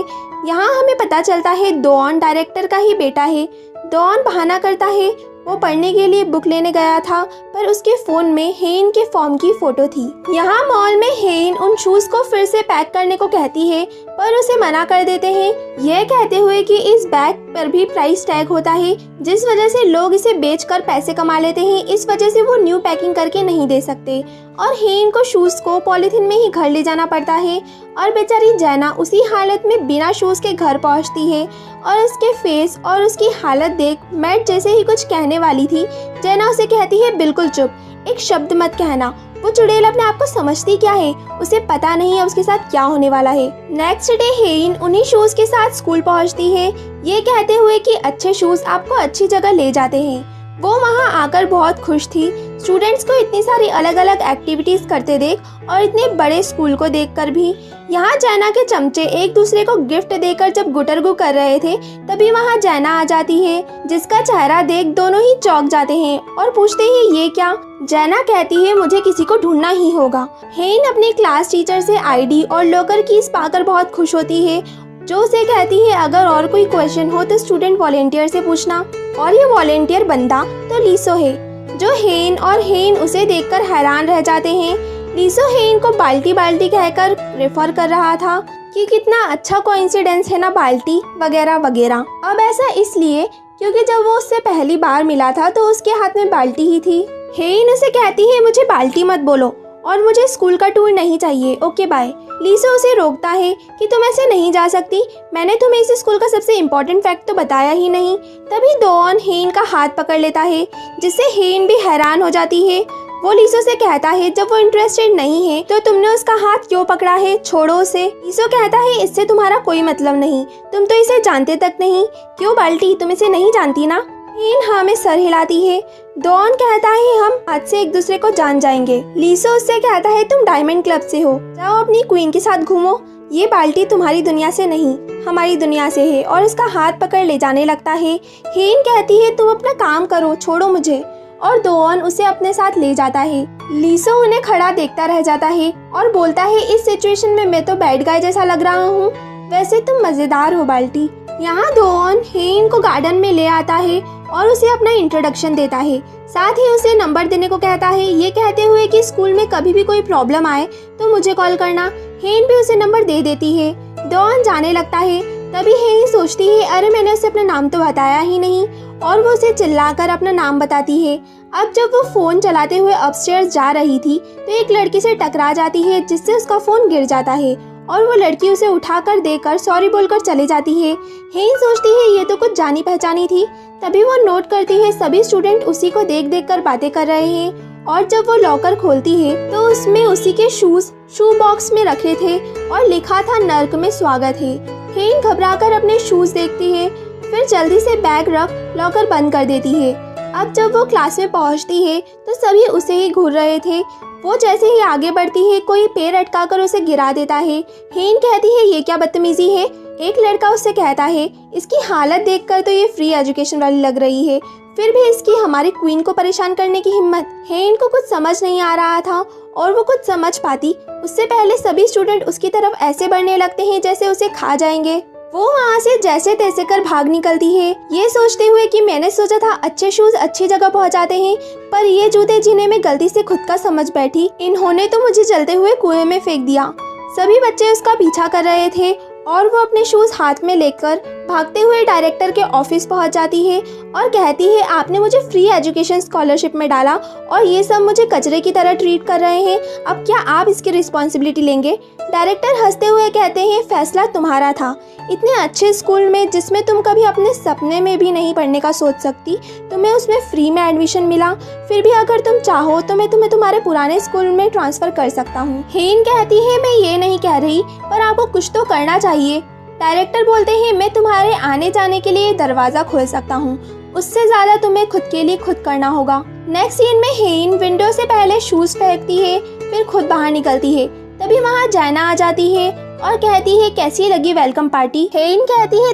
यहाँ हमें पता चलता है डॉन डायरेक्टर का ही बेटा है। डॉन बहाना करता है वो पढ़ने के लिए बुक लेने गया था, पर उसके फ़ोन में हेन के फॉर्म की फ़ोटो थी। यहाँ मॉल में हेन उन शूज़ को फिर से पैक करने को कहती है, पर उसे मना कर देते हैं, यह कहते हुए कि इस बैग पर भी प्राइस टैग होता है, जिस वजह से लोग इसे बेचकर पैसे कमा लेते हैं। इस वजह से वो न्यू पैकिंग करके नहीं दे सकते, और हेन को शूज़ को पॉलीथीन में ही घर ले जाना पड़ता है। और बेचारी जैना उसी हालत में बिना शूज़ के घर पहुंचती है, और उसके फेस और उसकी हालत देख मैट जैसे ही कुछ कहने वाली थी, जैना उसे कहती है बिल्कुल चुप, एक शब्द मत कहना। वो चुड़ैल अपने आप को समझती क्या है, उसे पता नहीं है उसके साथ क्या होने वाला है। नेक्स्ट डे हेन उन्हीं शूज़ के साथ स्कूल पहुंचती है, ये कहते हुए कि अच्छे शूज़ आपको अच्छी जगह ले जाते हैं। वो वहाँ आकर बहुत खुश थी, स्टूडेंट्स को इतनी सारी अलग अलग एक्टिविटीज़ करते देख और इतने बड़े स्कूल को देखकर भी। यहाँ जैना के चमचे एक दूसरे को गिफ्ट देकर जब गुटरगु कर रहे थे, तभी वहाँ जैना आ जाती है, जिसका चेहरा देख दोनों ही चौंक जाते हैं और पूछते हैं ये क्या। जैना कहती है मुझे किसी को ढूंढना ही होगा। हेन अपनी क्लास टीचर से आईडी और लॉकर कीज पाकर बहुत खुश होती है, जो उसे कहती है अगर और कोई क्वेश्चन हो तो स्टूडेंट वॉलेंटियर से पूछना। और ये वॉलेंटियर बंदा तो लीसो है, जो हेन उसे देखकर हैरान रह जाते हैं। लीसो हेन को बाल्टी बाल्टी कहकर रेफर कर रहा था कि कितना अच्छा कोइंसिडेंस है ना, बाल्टी वगैरह वगैरह। अब ऐसा इसलिए क्योंकि जब वो उससे पहली बार मिला था तो उसके हाथ में बाल्टी ही थी। हेन उसे कहती है मुझे बाल्टी मत बोलो और मुझे स्कूल का टूर नहीं चाहिए, ओके बाय। लीसो उसे रोकता है कि तुम ऐसे नहीं जा सकती, मैंने तुम्हें इस स्कूल का सबसे इम्पोर्टेंट फैक्ट तो बताया ही नहीं। तभी डॉन हेन का हाथ पकड़ लेता है, जिससे हेन भी हैरान हो जाती है। वो लीसो से कहता है जब वो इंटरेस्टेड नहीं है तो तुमने उसका हाथ क्यों पकड़ा है, छोड़ो उसे। लीसो कहता है इससे तुम्हारा कोई मतलब नहीं, तुम तो इसे जानते तक नहीं। क्यों बाल्टी, तुम इसे नहीं जानती ना। हेन हाँ में सर हिलाती है। डॉन कहता है हम आज से एक दूसरे को जान जाएंगे। लीसो उससे कहता है तुम डायमंड क्लब से हो, जाओ अपनी क्वीन के साथ घूमो, ये बाल्टी तुम्हारी दुनिया से नहीं हमारी दुनिया से है, और उसका हाथ पकड़ ले जाने लगता है। हेन कहती है तुम अपना काम करो, छोड़ो मुझे, और डॉन उसे अपने साथ ले जाता है। लीसो उन्हें खड़ा देखता रह जाता है और बोलता है इस सिचुएशन में मैं तो बैड गाय जैसा लग रहा हूँ, वैसे तुम मजेदार हो बाल्टी। यहाँ डॉन हेन को गार्डन में ले आता है और उसे अपना इंट्रोडक्शन देता है। साथ ही उसे नंबर देने को कहता है, ये कहते हुए कि स्कूल में कभी भी कोई प्रॉब्लम आए तो मुझे कॉल करना। हेन भी उसे नंबर दे देती है। डॉन जाने लगता है। तभी हेन सोचती है, अरे मैंने उसे अपना नाम तो बताया ही नहीं, और वो उसे चिल्लाकर अपना नाम बताती है। अब जब वो फ़ोन चलाते हुए अपस्टेयर्स जा रही थी तो एक लड़की से टकरा जाती है, जिससे उसका फ़ोन गिर जाता है और वो लड़की उसे उठाकर देकर सॉरी बोलकर चली जाती है। हेन सोचती है ये तो कुछ जानी पहचानी थी। तभी वो नोट करती है सभी स्टूडेंट उसी को देख देख कर बातें कर रहे हैं, और जब वो लॉकर खोलती है तो उसमें उसी के शू बॉक्स में रखे थे और लिखा था नर्क में स्वागत है। हेन घबराकर अपने शूज देखती है, फिर जल्दी से बैग रख लॉकर बंद कर देती है। अब जब वो क्लास में पहुंचती है तो सभी उसे ही घूर रहे थे। वो जैसे ही आगे बढ़ती है कोई पैर अटकाकर उसे गिरा देता है। हेन कहती है ये क्या बदतमीजी है। एक लड़का उससे कहता है, इसकी हालत देखकर तो ये फ्री एजुकेशन वाली लग रही है, फिर भी इसकी हमारी क्वीन को परेशान करने की हिम्मत। हेन को कुछ समझ नहीं आ रहा था, और वो कुछ समझ पाती उससे पहले सभी स्टूडेंट उसकी तरफ ऐसे बढ़ने लगते हैं जैसे उसे खा जाएंगे। वो वहाँ से जैसे तैसे कर भाग निकलती है, ये सोचते हुए कि मैंने सोचा था अच्छे शूज अच्छी जगह पहुँचाते हैं, पर ये जूते जिन्हें मैं गलती से खुद का समझ बैठी, इन्होंने तो मुझे जलते हुए कुएं में फेंक दिया। सभी बच्चे उसका पीछा कर रहे थे और वो अपने शूज हाथ में लेकर भागते हुए डायरेक्टर के ऑफिस पहुंच जाती है और कहती है, आपने मुझे फ्री एजुकेशन स्कॉलरशिप में डाला और ये सब मुझे कचरे की तरह ट्रीट कर रहे हैं, अब क्या आप इसकी रिस्पॉन्सिबिलिटी लेंगे। डायरेक्टर हंसते हुए कहते हैं, फैसला तुम्हारा था। इतने अच्छे स्कूल में जिसमें तुम कभी अपने सपने में भी नहीं पढ़ने का सोच सकती, तुम्हें उसमें फ्री में एडमिशन मिला, फिर भी अगर तुम चाहो तो मैं तुम्हें तुम्हारे पुराने स्कूल में ट्रांसफ़र कर सकता हूँ। हेन कहती है, मैं ये नहीं कह रही, पर आपको कुछ तो करना चाहिए। डायरेक्टर बोलते हैं, मैं तुम्हारे आने जाने के लिए दरवाज़ा खोल सकता हूँ, उससे ज़्यादा तुम्हें खुद के लिए खुद करना होगा। नेक्स्ट सीन में हेन विंडो से पहले शूज़ फेंकती है, फिर खुद बाहर निकलती है। तभी वहाँ जैना आ जाती है और कहती है, कैसी लगी वेलकम पार्टी। हेन कहती है,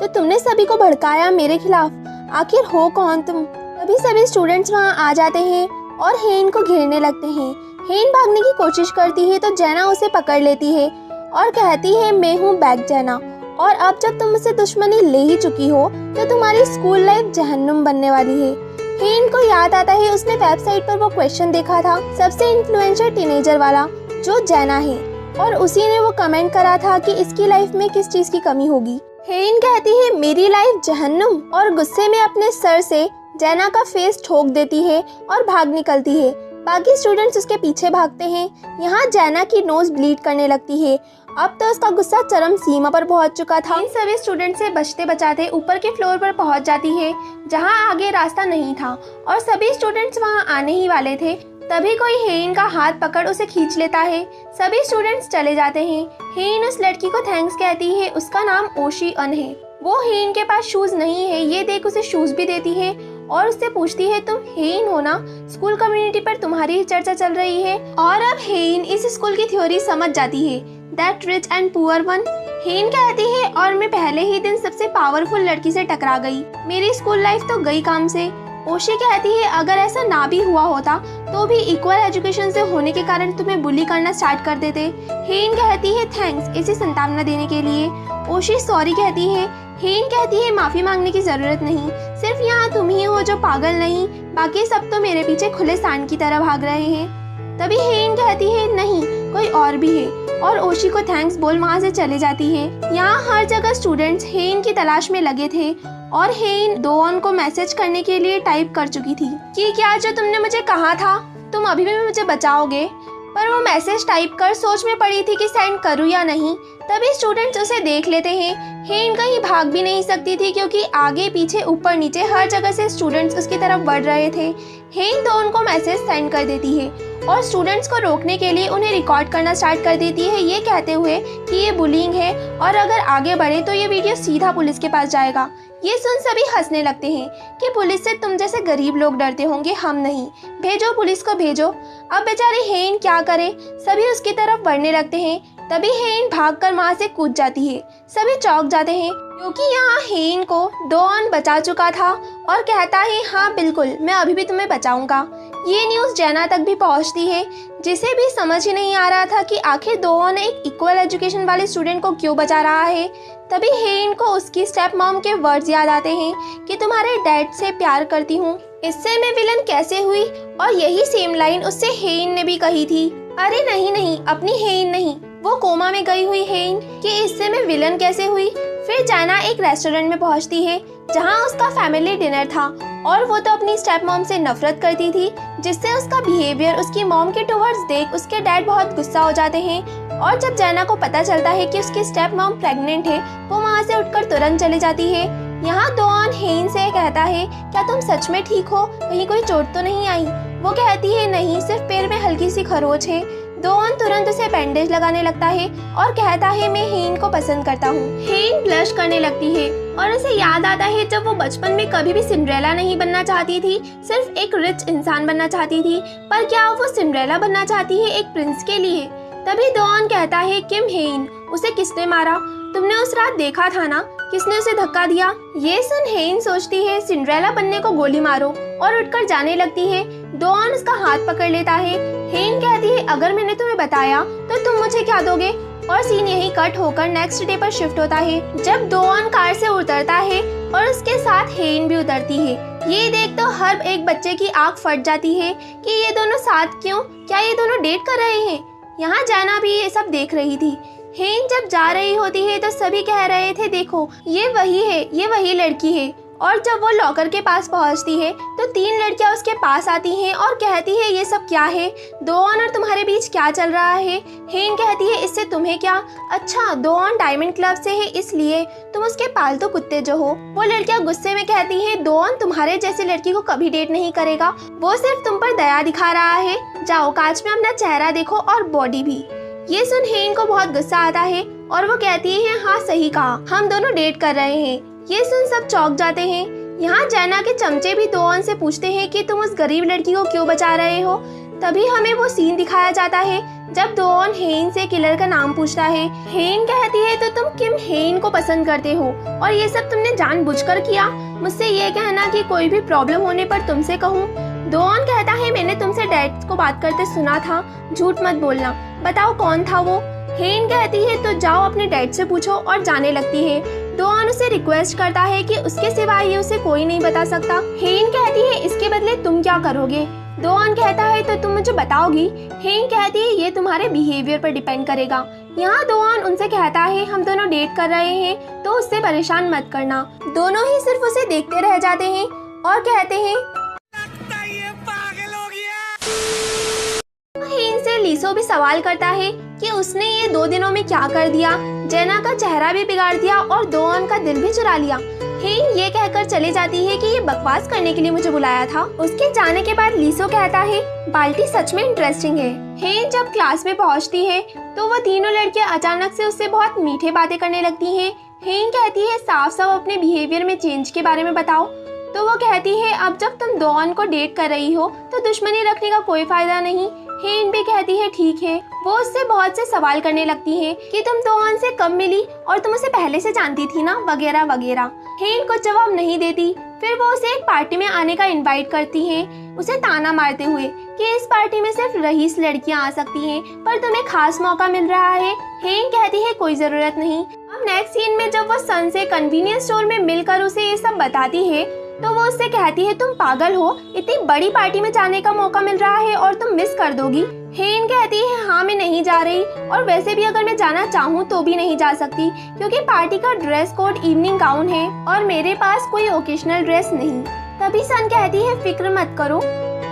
तुमने सभी को भड़काया मेरे खिलाफ, आखिर हो कौन तुम। तभी सभी स्टूडेंट्स वहाँ आ जाते हैं और हेन को घेरने लगते हैं। हेन भागने की कोशिश करती है तो जैना उसे पकड़ लेती है और कहती है, मैं हूँ बैग जैना, और अब जब तुम मुझसे दुश्मनी ले ही चुकी हो तो तुम्हारी स्कूल लाइफ जहन्नुम बनने वाली है। हेन को याद आता है उसने वेबसाइट पर वो क्वेश्चन देखा था, सबसे इन्फ्लुएंशियल टीनेजर वाला, जो जैना है, और उसी ने वो कमेंट करा था कि इसकी लाइफ में किस चीज की कमी होगी। हेन कहती है, मेरी लाइफ जहन्नुम, और गुस्से में अपने सर से जैना का फेस ठोक देती है और भाग निकलती है। बाकी स्टूडेंट्स उसके पीछे भागते हैं। यहाँ जैना की नोज ब्लीड करने लगती है। अब तो उसका गुस्सा चरम सीमा पर पहुंच चुका था। इन सभी स्टूडेंट से बचते बचाते ऊपर के फ्लोर पर पहुंच जाती है, जहां आगे रास्ता नहीं था और सभी स्टूडेंट्स वहां आने ही वाले थे। तभी कोई हेन का हाथ पकड़ उसे खींच लेता है। सभी स्टूडेंट्स चले जाते हैं। हेन उस लड़की को थैंक्स कहती है, उसका नाम ओशी अन है। वो हेन के पास शूज नहीं है, ये देख उसे शूज भी देती है और उससे पूछती है, तुम हेन हो ना, स्कूल कम्युनिटी पर तुम्हारी ही चर्चा चल रही है। और अब हेन इस स्कूल की थ्योरी समझ जाती है, that rich and poor one. हेन कहती है, और मैं पहले ही दिन सबसे पावरफुल लड़की से टकरा गई, मेरी स्कूल लाइफ तो गई काम से। ओशी कहती है, अगर ऐसा ना भी हुआ होता तो भी इक्वल एजुकेशन से होने के कारण तुम्हें बुली करना स्टार्ट कर देते। हेन कहती है, थैंक्स इसे सांत्वना देने के लिए। ओशी सॉरी कहती है। हेन कहती है, माफ़ी मांगने की ज़रूरत नहीं, सिर्फ यहाँ तुम ही हो जो पागल नहीं, बाकी सब तो मेरे पीछे खुले सांड की तरह भाग रहे हैं। तभी हेन कहती है, नहीं कोई और भी है, और ओशी को थैंक्स बोल वहाँ से चले जाती है। यहाँ हर जगह स्टूडेंट्स हेन की तलाश में लगे थे और हेन डॉन को मैसेज करने के लिए टाइप कर चुकी थी कि क्या जो तुमने मुझे कहा था तुम अभी भी मुझे बचाओगे, पर वो मैसेज टाइप कर सोच में पड़ी थी कि सेंड करूँ या नहीं। तभी स्टूडेंट्स उसे देख लेते हैं। हेन कहीं भाग भी नहीं सकती थी क्योंकि आगे पीछे ऊपर नीचे हर जगह से स्टूडेंट्स उसकी तरफ बढ़ रहे थे। हेन डॉन को मैसेज सेंड कर देती है और स्टूडेंट्स को रोकने के लिए उन्हें रिकॉर्ड करना स्टार्ट कर देती है, ये कहते हुए कि ये बुलिंग है और अगर आगे बढ़े तो ये वीडियो सीधा पुलिस के पास जाएगा। ये सुन सभी हंसने लगते हैं कि पुलिस से तुम जैसे गरीब लोग डरते होंगे, हम नहीं, भेजो पुलिस को भेजो। अब बेचारी हेन क्या करे, सभी उसकी तरफ बढ़ने लगते हैं। तभी हेन भागकर वहाँ से कूद जाती है। सभी चौंक जाते हैं क्योंकि यहाँ हेन को डॉन बचा चुका था और कहता है हाँ बिल्कुल, मैं अभी भी तुम्हें बचाऊंगा। ये न्यूज़ जैना तक भी पहुंचती है, जिसे भी समझ ही नहीं आ रहा था कि आखिर दोन एक इक्वल एजुकेशन वाले स्टूडेंट को क्यों बचा रहा है। तभी हेन को उसकी स्टेप मॉम के वर्ड्स याद आते हैं कि तुम्हारे डैड से प्यार करती हूँ, इससे मैं विलन कैसे हुई। और यही सेम लाइन उससे हेन ने भी कही थी। अरे नहीं नहीं, अपनी हेन नहीं, वो कोमा में गई हुई हेन कि इससे मैं विलन कैसे हुई। फिर जैना एक रेस्टोरेंट में पहुंचती है जहां उसका फैमिली डिनर था और वो तो अपनी स्टेप मॉम से नफरत करती थी, जिससे उसका बिहेवियर उसकी मॉम के टुवर्ड्स देख उसके डैड बहुत गुस्सा हो जाते हैं। और जब जैना को पता चलता है कि उसकी स्टेप मॉम प्रेग्नेंट है, वो वहाँ से उठकर तुरंत चली जाती है। यहाँ दोन हेन से कहता है क्या तुम सच में ठीक हो, कहीं कोई चोट तो नहीं आई। वो कहती है नहीं, सिर्फ पैर में हल्की सी खरोच है। दोन तुरंत उसे बैंडेज लगाने लगता है और कहता है मैं हेन को पसंद करता हूँ। हेन ब्लश करने लगती है और उसे याद आता है जब वो बचपन में कभी भी सिंड्रेला नहीं बनना चाहती थी, सिर्फ एक रिच इंसान बनना चाहती थी। पर क्या वो सिंड्रेला बनना चाहती है एक प्रिंस के लिए। तभी दोन कहता है किम हेन, उसे किसने मारा, तुमने उस रात देखा था ना, किसने उसे धक्का दिया। ये सुन हेन सोचती है सिंड्रेला बनने को गोली मारो और उठकर जाने लगती है। दोन उसका हाथ पकड़ लेता है। हेन कहती है अगर मैंने तुम्हें बताया तो तुम मुझे क्या दोगे। और सीन यही कट होकर नेक्स्ट डे पर शिफ्ट होता है जब दोन कार से उतरता है और उसके साथ हेन भी उतरती है। ये देख तो हर एक बच्चे की आंख फट जाती है कि ये दोनों साथ क्यों, क्या ये दोनों डेट कर रहे हैं। यहाँ जैना भी ये सब देख रही थी। हेन जब जा रही होती है तो सभी कह रहे थे देखो ये वही है, ये वही लड़की है। और जब वो लॉकर के पास पहुंचती है तो तीन लड़कियां उसके पास आती हैं और कहती है ये सब क्या है, दोन और तुम्हारे बीच क्या चल रहा है। हेन कहती है इससे तुम्हें क्या, अच्छा दोन डायमंड क्लब से है इसलिए तुम उसके पालतू कुत्ते जो हो। वो लड़कियां गुस्से में कहती है दोन तुम्हारे जैसी लड़की को कभी डेट नहीं करेगा, वो सिर्फ तुम पर दया दिखा रहा है, जाओ कांच में अपना चेहरा देखो और बॉडी भी। ये सुन हेन को बहुत गुस्सा आता है और वो कहती है हाँ सही कहा, हम दोनों डेट कर रहे हैं। ये सुन सब चौंक जाते हैं। यहाँ जैना के चमचे भी दोन से पूछते हैं कि तुम उस गरीब लड़की को क्यों बचा रहे हो। तभी हमें वो सीन दिखाया जाता है जब दोन हेन से किलर का नाम पूछता है। हेन कहती है तो तुम किम हेन को पसंद करते हो और ये सब तुमने जानबूझकर किया, मुझसे ये कहना कि कोई भी प्रॉब्लम होने पर तुमसे कहूँ। दोन कहता है मैंने तुमसे डैड को बात करते सुना था, झूठ मत बोलना, बताओ कौन था वो। हेन कहती है तो जाओ अपने डैड से पूछो और जाने लगती है। दोन उसे रिक्वेस्ट करता है कि उसके सिवाय ये उसे कोई नहीं बता सकता। हेन कहती है इसके बदले तुम क्या करोगे। दोन कहता है तो तुम मुझे बताओगी। हेन कहती है ये तुम्हारे बिहेवियर पर डिपेंड करेगा। यहाँ दोन उनसे कहता है हम दोनों डेट कर रहे हैं तो उससे परेशान मत करना। दोनों ही सिर्फ उसे देखते रह जाते हैं और कहते हैं हेन से लीसो भी सवाल करता है कि उसने ये 2 दिनों में क्या कर दिया, जैना का चेहरा भी बिगाड़ दिया और दोन का दिल भी चुरा लिया। हेन ये कहकर चली जाती है कि ये बकवास करने के लिए मुझे बुलाया था। उसके जाने के बाद लीसो कहता है बाल्टी सच में इंटरेस्टिंग है। हेन जब क्लास में पहुंचती है तो वो तीनों लड़कियां अचानक से उससे बहुत मीठे बातें करने लगती हैं। हेन कहती है साफ साफ अपने बिहेवियर में चेंज के बारे में बताओ। तो वो कहती है अब जब तुम दोन को डेट कर रही हो तो दुश्मनी रखने का कोई फायदा नहीं। हेन भी कहती है ठीक है। वो उससे बहुत से सवाल करने लगती है कि तुम दोन से कब मिली और तुम उसे पहले से जानती थी ना, वगैरह वगैरह। हेन कुछ जवाब नहीं देती। फिर वो उसे एक पार्टी में आने का इनवाइट करती है, उसे ताना मारते हुए कि इस पार्टी में सिर्फ रईस लड़कियां आ सकती हैं, पर तुम्हें खास मौका मिल रहा है। हेन कहती है कोई जरूरत नहीं। अब नेक्स्ट सीन में जब वो सन से कन्वीनियंस स्टोर में मिलकर उसे ये सब बताती है तो वो उससे कहती है तुम पागल हो, इतनी बड़ी पार्टी में जाने का मौका मिल रहा है और तुम मिस कर दोगी। हेन कहती है हाँ मैं नहीं जा रही, और वैसे भी अगर मैं जाना चाहूँ तो भी नहीं जा सकती क्योंकि पार्टी का ड्रेस कोड इवनिंग गाउन है और मेरे पास कोई ओकेशनल ड्रेस नहीं। तभी सन कहती है फिक्र मत करो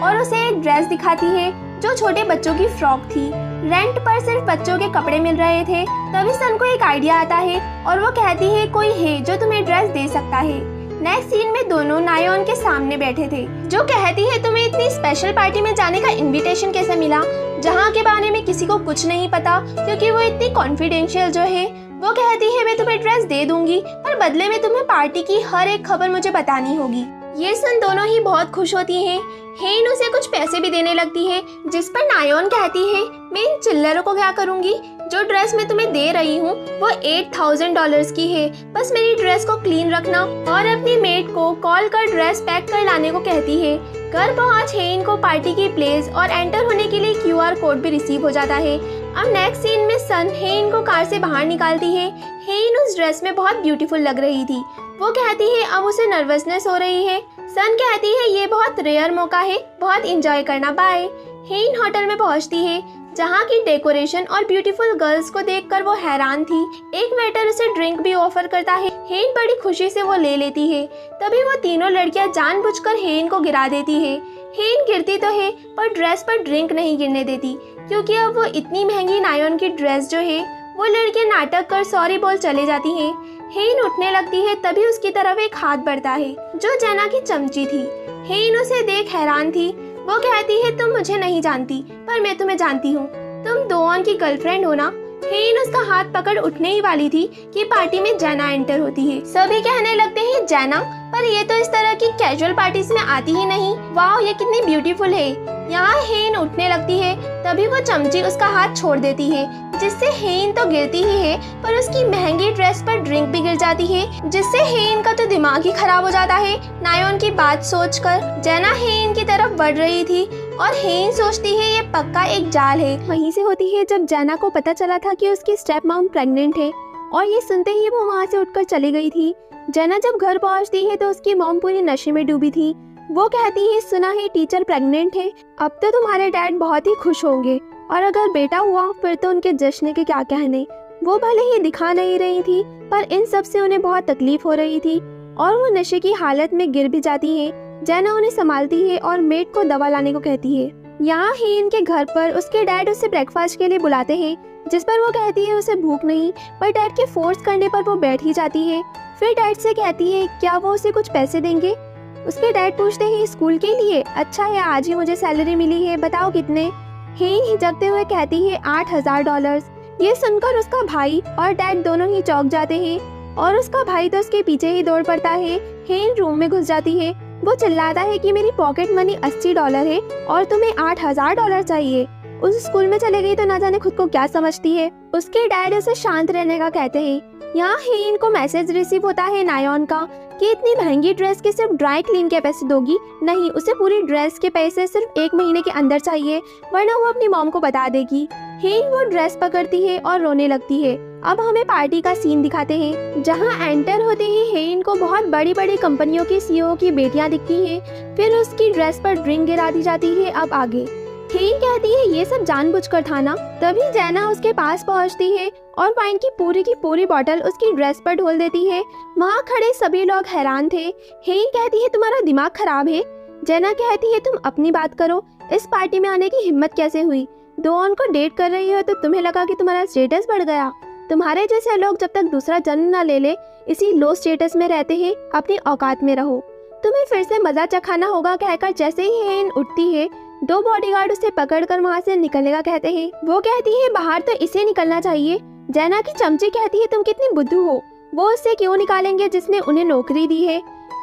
और उसे एक ड्रेस दिखाती है जो छोटे बच्चों की फ्रॉक थी। रेंट पर सिर्फ बच्चों के कपड़े मिल रहे थे। तभी सन को एक आइडिया आता है और वो कहती है कोई है जो तुम्हें ड्रेस दे सकता है। नेक्स्ट सीन में दोनों नायोन के सामने बैठे थे जो कहती है तुम्हें इतनी स्पेशल पार्टी में जाने का इनविटेशन कैसे मिला, जहाँ के बारे में किसी को कुछ नहीं पता क्योंकि वो इतनी कॉन्फिडेंशियल जो है। वो कहती है मैं तुम्हें ड्रेस दे दूंगी पर बदले में तुम्हें पार्टी की हर एक खबर मुझे बतानी होगी। ये सुन दोनों ही बहुत खुश होती हैं। हेन उसे कुछ पैसे भी देने लगती है, जिस पर नायोन कहती है, मैं इन चिल्लरों को क्या करूँगी? जो ड्रेस मैं तुम्हें दे रही हूँ वो $8,000 की है। बस मेरी ड्रेस को क्लीन रखना। और अपनी मेड को कॉल कर ड्रेस पैक कर लाने को कहती है। घर पहुँच हेन को पार्टी की प्लेस और एंटर होने के लिए QR कोड भी रिसीव हो जाता है। अब नेक्स्ट सीन में सन हेन को कार से बाहर निकालती है। हेन उस ड्रेस में बहुत ब्यूटीफुल लग रही थी। वो कहती है अब उसे नर्वसनेस हो रही है। सन कहती है ये बहुत रेयर मौका है, बहुत एंजॉय करना, बाय। हेन होटल में पहुंचती है, जहाँ की डेकोरेशन और ब्यूटीफुल गर्ल्स को देखकर वो हैरान थी। एक वेटर उसे ड्रिंक भी ऑफर करता है। हेन बड़ी खुशी से वो ले लेती है। तभी वो तीनों लड़कियां जानबूझकर हेन को गिरा देती है। हेन गिरती तो है पर ड्रेस पर ड्रिंक नहीं गिरने देती, क्योंकि अब वो इतनी महंगी नायॉन की ड्रेस जो है, वो लड़कियां नाटक कर सॉरी बोल चले जाती हैं। हेन उठने लगती है, तभी उसकी तरफ एक हाथ बढ़ता है जो जेना की चमची थी। हेन उसे देख हैरान थी। वो कहती है तुम मुझे नहीं जानती, पर मैं तुम्हें जानती हूँ। तुम दोऑन की गर्लफ्रेंड हो ना? हेन उसका हाथ पकड़ उठने ही वाली थी कि पार्टी में जेना एंटर होती है। सभी कहने लगते हैं जेना, पर ये तो इस तरह की कैजुअल पार्टीज में आती ही नहीं। वाह, ये कितनी ब्यूटीफुल है। यहाँ हेन उठने लगती है, तभी वो चमची उसका हाथ छोड़ देती है, जिससे हेन तो गिरती ही है पर उसकी महंगी ड्रेस पर ड्रिंक भी गिर जाती है, जिससे हेन का तो दिमाग ही खराब हो जाता है। नायोन की बात सोचकर जेना हेन की तरफ बढ़ रही थी और हेन सोचती है ये पक्का एक जाल है। वहीं से होती है जब जेना को पता चला था कि उसकी स्टेप मॉम प्रेग्नेंट है, और ये सुनते ही वो वहाँ से उठकर चली गई थी। जेना जब घर पहुँचती है तो उसकी मॉम पूरी नशे में डूबी थी। वो कहती है सुना है टीचर प्रेग्नेंट है, अब तो तुम्हारे डैड बहुत ही खुश होंगे, और अगर बेटा हुआ फिर तो उनके जश्न के क्या कहने। वो भले ही दिखा नहीं रही थी, पर इन सब से उन्हें बहुत तकलीफ हो रही थी और वो नशे की हालत में गिर भी जाती है। जेना उन्हें संभालती है और मेड को दवा लाने को कहती है। यहाँ हेन के घर पर उसके डैड उसे ब्रेकफास्ट के लिए बुलाते हैं, जिस पर वो कहती है उसे भूख नहीं, पर डैड के फोर्स करने पर वो बैठ ही जाती है। फिर डैड से कहती है क्या वो उसे कुछ पैसे देंगे। उसके डैड पूछते हैं स्कूल के लिए? अच्छा है, आज ही मुझे सैलरी मिली है, बताओ कितने। हेन हिचकते हुए कहती है $8,000। ये सुनकर उसका भाई और डैड दोनों ही चौंक जाते हैं, और उसका भाई तो उसके पीछे ही दौड़ पड़ता है। हेन रूम में घुस जाती है। वो चिल्लाता है कि मेरी पॉकेट मनी $80 है और तुम्हें $8,000 चाहिए। उस स्कूल में चले गई तो ना जाने खुद को क्या समझती है। उसके डैड उसे शांत रहने का कहते हैं। यहाँ हेन को मैसेज रिसीव होता है नायोन का कि इतनी महंगी ड्रेस के सिर्फ ड्राई क्लीन के पैसे दोगी? नहीं, उसे पूरी ड्रेस के पैसे सिर्फ 1 महीने के अंदर चाहिए, वरना वो अपनी मॉम को बता देगी। हेन वो ड्रेस पकड़ती है और रोने लगती है। अब हमें पार्टी का सीन दिखाते हैं, जहाँ एंटर होते ही हेन को बहुत बड़ी बड़ी कंपनियों की CEO की बेटियां दिखती हैं। फिर उसकी ड्रेस पर ड्रिंक गिरा दी जाती है। अब आगे हेन कहती है ये सब जानबूझकर था ना। तभी जेना उसके पास पहुंचती है और वाइन की पूरी बोतल उसकी ड्रेस पर ढोल देती है। वहाँ खड़े सभी लोग हैरान थे। हेन कहती है तुम्हारा दिमाग खराब है। जेना कहती है तुम अपनी बात करो, इस पार्टी में आने की हिम्मत कैसे हुई? दोऑन को डेट कर रही हो तो तुम्हें लगा कि तुम्हारा स्टेटस बढ़ गया? तुम्हारे जैसे लोग जब तक दूसरा जन्म न ले ले इसी लो स्टेटस में रहते हैं। अपनी औकात में रहो। तुम्हें फिर से मजा चखाना होगा, कहकर जैसे ही हेन उठती है 2 बॉडीगार्ड उसे पकड़कर वहाँ से निकलने का कहते हैं। वो कहती है बाहर तो इसे निकलना चाहिए। जेना की चमची कहती है तुम कितनी बुद्धू हो, वो उससे क्यों निकालेंगे जिसने उन्हें नौकरी दी है।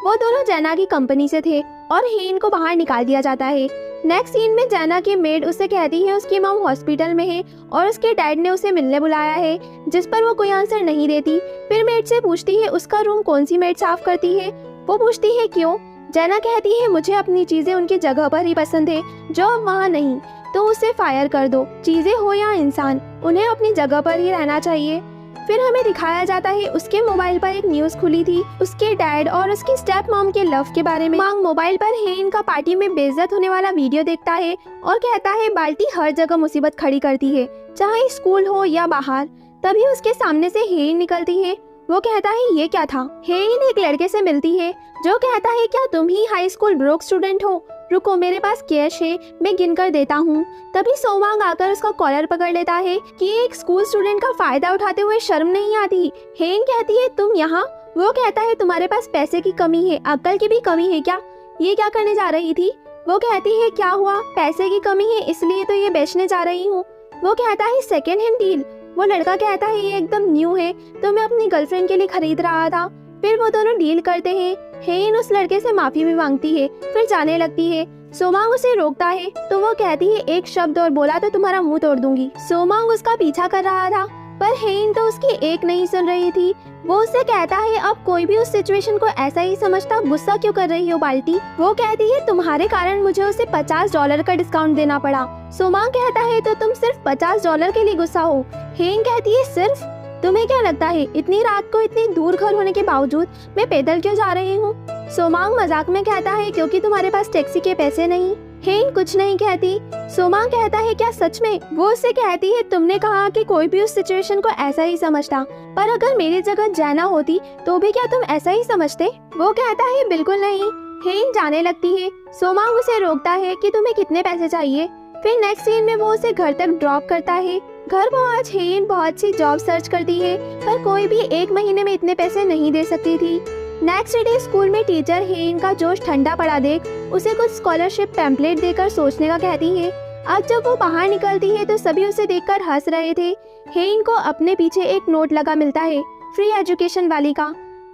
वो दोनों जेना की कंपनी से थे और हेन को बाहर निकाल दिया जाता है। नेक्स्ट सीन में जेना की मेड उससे कहती है उसकी मॉम हॉस्पिटल में है और उसके डैड ने उसे मिलने बुलाया है, जिस पर वो कोई आंसर नहीं देती। फिर मेड से पूछती है उसका रूम कौन सी मेड साफ करती है। वो पूछती है क्यों। जेना कहती है मुझे अपनी चीजें उनकी जगह पर ही पसंद है, जो अब वहाँ नहीं तो उसे फायर कर दो। चीजें हो या इंसान, उन्हें अपनी जगह पर ही रहना चाहिए। फिर हमें दिखाया जाता है उसके मोबाइल पर एक न्यूज खुली थी उसके डैड और उसकी स्टेप मॉम के लव के बारे में। मांग मोबाइल पर हेन का पार्टी में बेइज्जत होने वाला वीडियो देखता है और कहता है बाल्टी हर जगह मुसीबत खड़ी करती है, चाहे स्कूल हो या बाहर। तभी उसके सामने से हेन निकलती है। वो कहता है ये क्या था। हेन एक लड़के से मिलती है जो कहता है क्या तुम ही हाई स्कूल ब्रोक स्टूडेंट हो? रुको, मेरे पास कैश है, मैं गिन कर देता हूँ। तभी सोवांग आकर उसका कॉलर पकड़ लेता है कि एक स्कूल स्टूडेंट का फायदा उठाते हुए शर्म नहीं आती। हेन कहती है तुम यहाँ? वो कहता है तुम्हारे पास पैसे की कमी है, अक्ल की भी कमी है क्या? ये क्या करने जा रही थी? वो कहती है क्या हुआ, पैसे की कमी है इसलिए तो ये बेचने जा रही हूँ। वो कहता है सेकेंड हैंड डील। वो लड़का कहता है ये एकदम न्यू है तो मैं अपनी गर्लफ्रेंड के लिए खरीद रहा था। फिर वो दोनों डील करते हैं। हेन उस लड़के से माफी भी मांगती है, फिर जाने लगती है। सोमांग उसे रोकता है तो वो कहती है एक शब्द और बोला तो तुम्हारा मुंह तोड़ दूंगी। सोमांग उसका पीछा कर रहा था पर हेन तो उसकी एक नहीं सुन रही थी। वो उससे कहता है अब कोई भी उस सिचुएशन को ऐसा ही समझता, गुस्सा क्यों कर रही हो बाल्टी। वो कहती है तुम्हारे कारण मुझे उसे $50 का डिस्काउंट देना पड़ा। सोमांग कहता है तो तुम सिर्फ $50 के लिए गुस्सा हो। हेन कहती है सिर्फ, तुम्हें क्या लगता है इतनी रात को इतनी दूर घर होने के बावजूद मैं पैदल क्यों जा रही हूँ। सोमांग मजाक में कहता है क्योंकि तुम्हारे पास टैक्सी के पैसे नहीं। हेन कुछ नहीं कहती। सोमांग कहता है क्या सच में। वो उससे कहती है तुमने कहा कि कोई भी उस सिचुएशन को ऐसा ही समझता, पर अगर मेरी जगह जैना होती तो भी क्या तुम ऐसा ही समझते। वो कहता है बिल्कुल नहीं। हेन जाने लगती है। सोमांग उसे रोकता है कि तुम्हें कितने पैसे चाहिए। फिर नेक्स्ट सीन में वो उसे घर तक ड्रॉप करता है। घर पहुंच हेन बहुत सी जॉब सर्च करती है पर कोई भी 1 महीने में इतने पैसे नहीं दे सकती थी। नेक्स्ट डे स्कूल में टीचर हेन का जोश ठंडा पड़ा देख उसे कुछ स्कॉलरशिप पैम्पलेट देकर सोचने का कहती है। अब जब वो बाहर निकलती है तो सभी उसे देखकर हंस रहे थे। हेन को अपने पीछे एक नोट लगा मिलता है फ्री एजुकेशन वाली का।